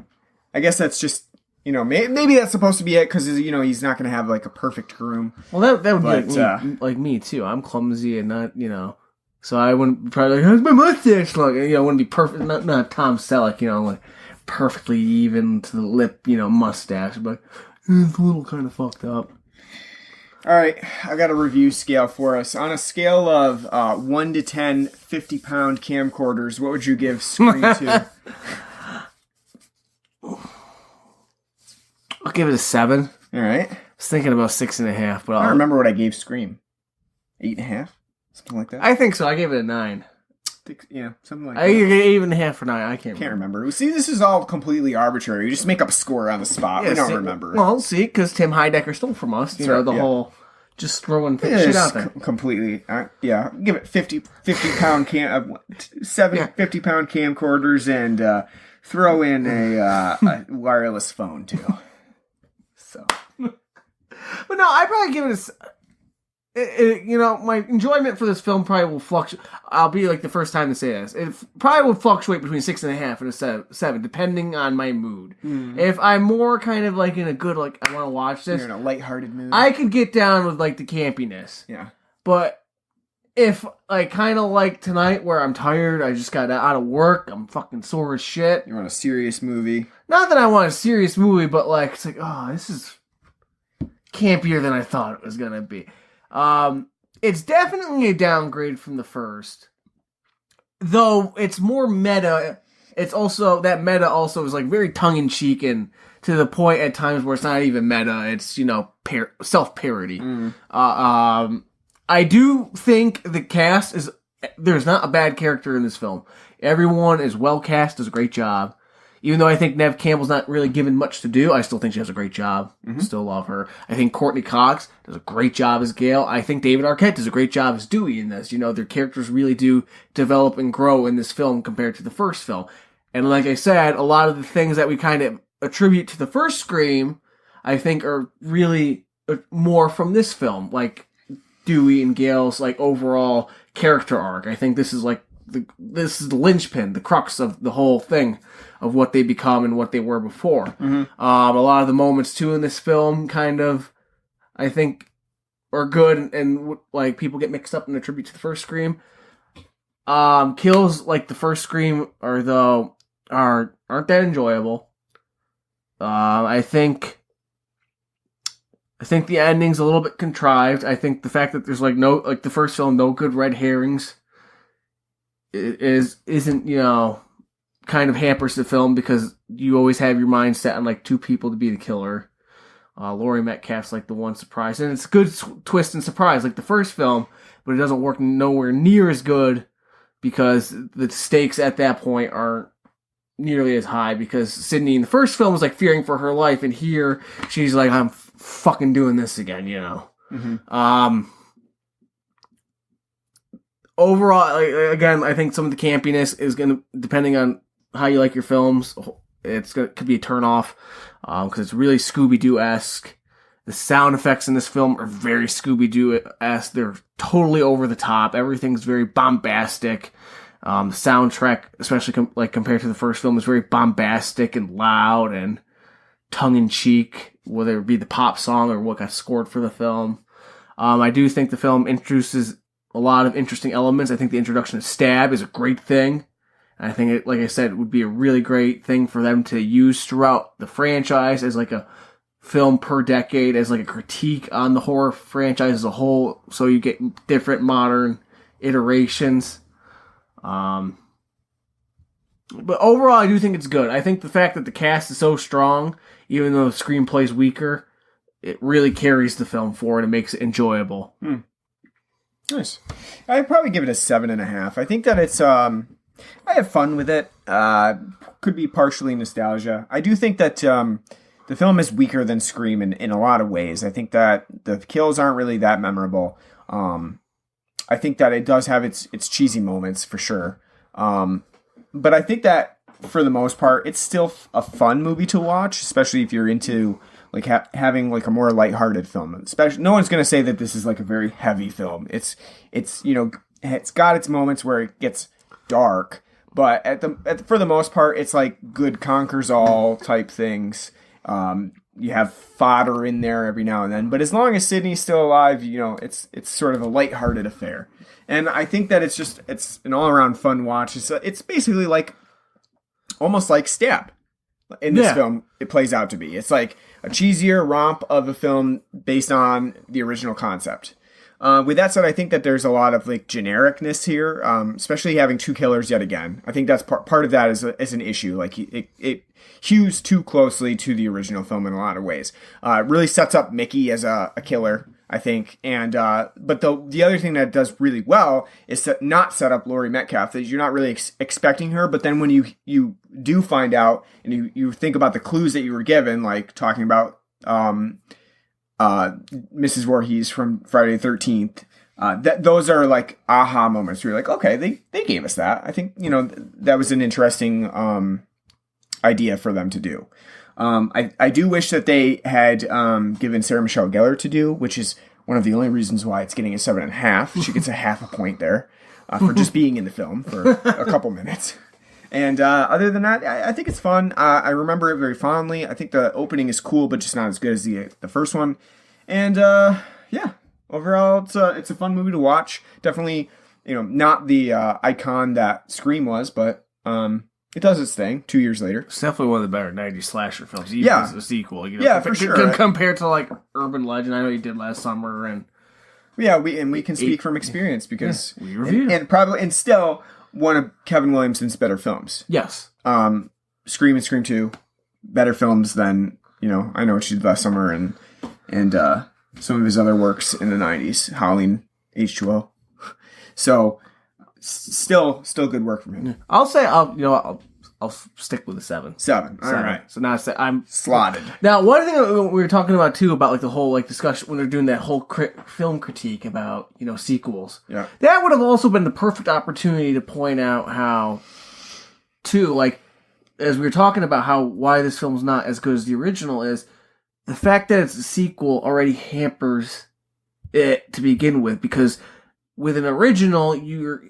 I guess that's just maybe that's supposed to be it because he's not going to have a perfect groom. Well, that would be like me too. I'm clumsy and not so I wouldn't probably how's my mustache look? I wouldn't be perfect. Not Tom Selleck, perfectly even to the lip, mustache, but it's a little kind of fucked up. All right, I got a review scale for us. On a scale of 1 to 10 50-pound camcorders, what would you give Scream 2? I'll give it a 7. All right. I was thinking about 6.5, but I don't remember what I gave Scream. 8.5? Something like that? I think so. I gave it a 9. Yeah, something like that. I gave it 8.5 for 9. I can't remember. See, this is all completely arbitrary. You just make up a score on the spot. We don't remember. Well, see, because Tim Heidecker stole from us. The whole just throwing shit out there. Completely. Give it 50-pound 50-pound camcorders and throw in a wireless phone too. So, but no, I'd probably give it my enjoyment for this film probably will fluctuate. I'll be the first time to say this. It probably will fluctuate between 6.5 and a 7, depending on my mood. Mm. If I'm more kind of in a good, I want to watch this. You're in a lighthearted mood. I could get down with the campiness. Yeah. But if kind of tonight where I'm tired, I just got out of work, I'm fucking sore as shit. You want a serious movie? Not that I want a serious movie, but it's this is campier than I thought it was gonna be. It's definitely a downgrade from the first, though it's more meta. It's also, that meta also is very tongue-in-cheek and to the point at times where it's not even meta. It's, self-parody. Mm. I do think the cast there's not a bad character in this film. Everyone is well cast, does a great job. Even though I think Neve Campbell's not really given much to do, I still think she does a great job. Mm-hmm. Still love her. I think Courtney Cox does a great job as Gail. I think David Arquette does a great job as Dewey in this. Their characters really do develop and grow in this film compared to the first film. And like I said, a lot of the things that we kind of attribute to the first Scream, I think are really more from this film. Like Dewey and Gail's overall character arc. I think this is this is the linchpin, the crux of the whole thing of what they become and what they were before. Mm-hmm. A lot of the moments too in this film kind of, I think, are good and people get mixed up and attribute to the first Scream. Kills like the first Scream aren't that enjoyable. I think the ending's a little bit contrived. I think the fact that there's the first film, no good red herrings isn't kind of hampers the film because you always have your mind set on 2 people to be the killer. Laurie Metcalf's the one surprise, and it's a good twist and surprise like the first film, but it doesn't work nowhere near as good because the stakes at that point aren't nearly as high because Sydney in the first film was fearing for her life, and here she's I'm fucking doing this again, Mm-hmm. Overall, again, I think some of the campiness is going to, depending on how you like your films, could be a turnoff because it's really Scooby-Doo-esque. The sound effects in this film are very Scooby-Doo-esque. They're totally over the top. Everything's very bombastic. The soundtrack, especially compared to the first film, is very bombastic and loud and tongue-in-cheek, whether it be the pop song or what got scored for the film. I do think the film introduces a lot of interesting elements. I think the introduction of Stab is a great thing. I think it, like I said, it would be a really great thing for them to use throughout the franchise as a film per decade, as a critique on the horror franchise as a whole, so you get different modern iterations. But overall, I do think it's good. I think the fact that the cast is so strong, even though the screenplay's weaker, it really carries the film forward and makes it enjoyable. Nice. I'd probably give it a 7.5. I think that it's, I have fun with it. Could be partially nostalgia. I do think that, the film is weaker than Scream in a lot of ways. I think that the kills aren't really that memorable. I think that it does have its cheesy moments for sure. But I think that for the most part, it's still a fun movie to watch, especially if you're into like having like a more lighthearted film. Especially, no one's going to say that this is like a very heavy film. It's it's got its moments where it gets dark, but for the most part, it's like good conquers all type things. You have fodder in there every now and then, but as long as Sydney's still alive, it's sort of a lighthearted affair. And I think that it's an all around fun watch. It's basically like almost like Stab in this film. It plays out to be. It's like a cheesier romp of a film based on the original concept. With that said, I think that there's a lot of like genericness here, especially having two killers yet again. I think that's part of that is an issue. Like it hews too closely to the original film in a lot of ways. It really sets up Mickey as a killer, I think. And but the other thing that it does really well is to not set up Laurie Metcalf. That you're not really expecting her, but then when you do find out and you think about the clues that you were given, like talking about Mrs. Voorhees from Friday the 13th, those are like aha moments where you're like, okay, they gave us that. I think, that was an interesting idea for them to do. I do wish that they had given Sarah Michelle Gellar to do, which is one of the only reasons why it's getting a 7.5. She gets a half a point there for just being in the film for a couple minutes. And other than that, I think it's fun. I remember it very fondly. I think the opening is cool, but just not as good as the first one. And overall, it's a fun movie to watch. Definitely, not the icon that Scream was, but it does its thing 2 years later. It's definitely one of the better 90s slasher films. Even as a sequel. For sure. Compared to like Urban Legend, I know you did last summer, and we can speak from experience because we reviewed and still one of Kevin Williamson's better films. Yes. Scream and Scream 2, better films than I Know What You Did Last Summer and some of his other works in the 90s, Howling, H2O. So still good work from him. I'll say I'll stick with a 7. 7. All right. So now I'm slotted. Now, one thing we were talking about too about like the whole like discussion when they're doing that whole film critique about sequels. Yeah. That would have also been the perfect opportunity to point out how, too, like as we were talking about why this film's not as good as the original is the fact that it's a sequel already hampers it to begin with, because with an original your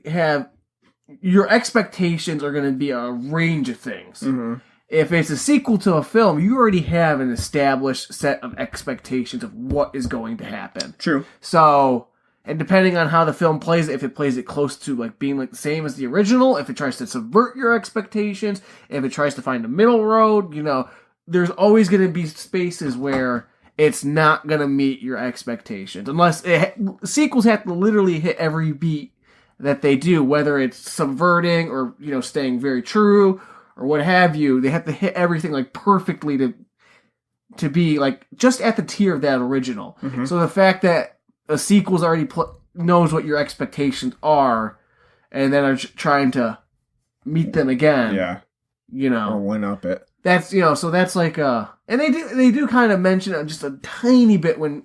expectations are going to be a range of things. Mm-hmm. If it's a sequel to a film, you already have an established set of expectations of what is going to happen. True. So, and depending on how the film plays it, if it plays it close to like being like the same as the original, if it tries to subvert your expectations, if it tries to find a middle road, there's always going to be spaces where it's not going to meet your expectations. Unless sequels have to literally hit every beat that they do, whether it's subverting or, staying very true or what have you. They have to hit everything like perfectly to be like just at the tier of that original. Mm-hmm. So the fact that a sequel's already knows what your expectations are and then are trying to meet them again. Yeah. Or one up it. That's, so that's like, and they do kind of mention it just a tiny bit when,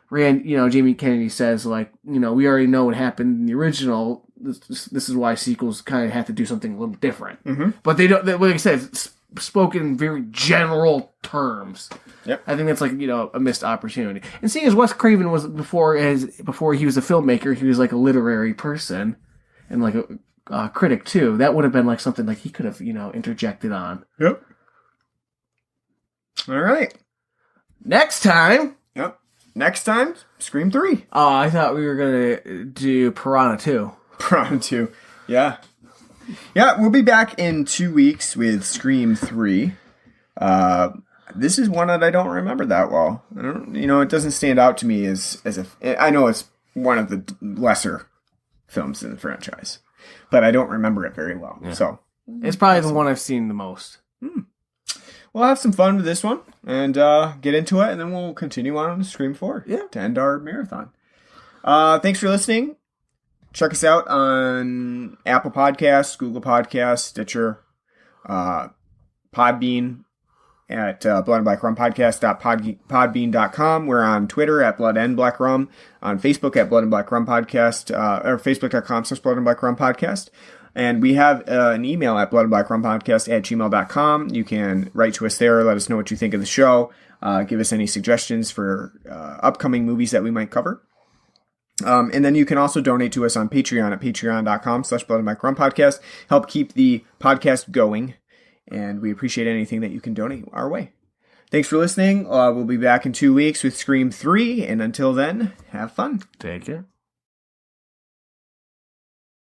Jamie Kennedy says like, we already know what happened in the original. This is why sequels kind of have to do something a little different. Mm-hmm. But they don't, like I said, it's spoken in very general terms. Yep. I think that's like, a missed opportunity. And seeing as Wes Craven was before he was a filmmaker, he was like a literary person and like a critic too. That would have been like something like he could have, interjected on. Yep. All right. Next time. Yep. Next time, Scream 3. Oh, I thought we were going to do Piranha 2. Piranha 2. Yeah. Yeah, we'll be back in 2 weeks with Scream 3. This is one that I don't remember that well. It doesn't stand out to me as I know it's one of the lesser films in the franchise, but I don't remember it very well. Yeah. So it's probably the one I've seen the most. We'll have some fun with this one and get into it, and then we'll continue on to Scream 4 to end our marathon. Thanks for listening. Check us out on Apple Podcasts, Google Podcasts, Stitcher, Podbean, at bloodandblackrumpodcast.podbean.com. We're on Twitter at bloodandblackrum, on Facebook at Blood and Black Rum Podcast, or facebook.com/bloodandblackrumpodcast. And we have an email at bloodandblackrumpodcast@gmail.com. You can write to us there, let us know what you think of the show, give us any suggestions for upcoming movies that we might cover. And then you can also donate to us on Patreon at patreon.com/bloodandblackrumpodcast. Help keep the podcast going. And we appreciate anything that you can donate our way. Thanks for listening. We'll be back in 2 weeks with Scream 3. And until then, have fun. Take care.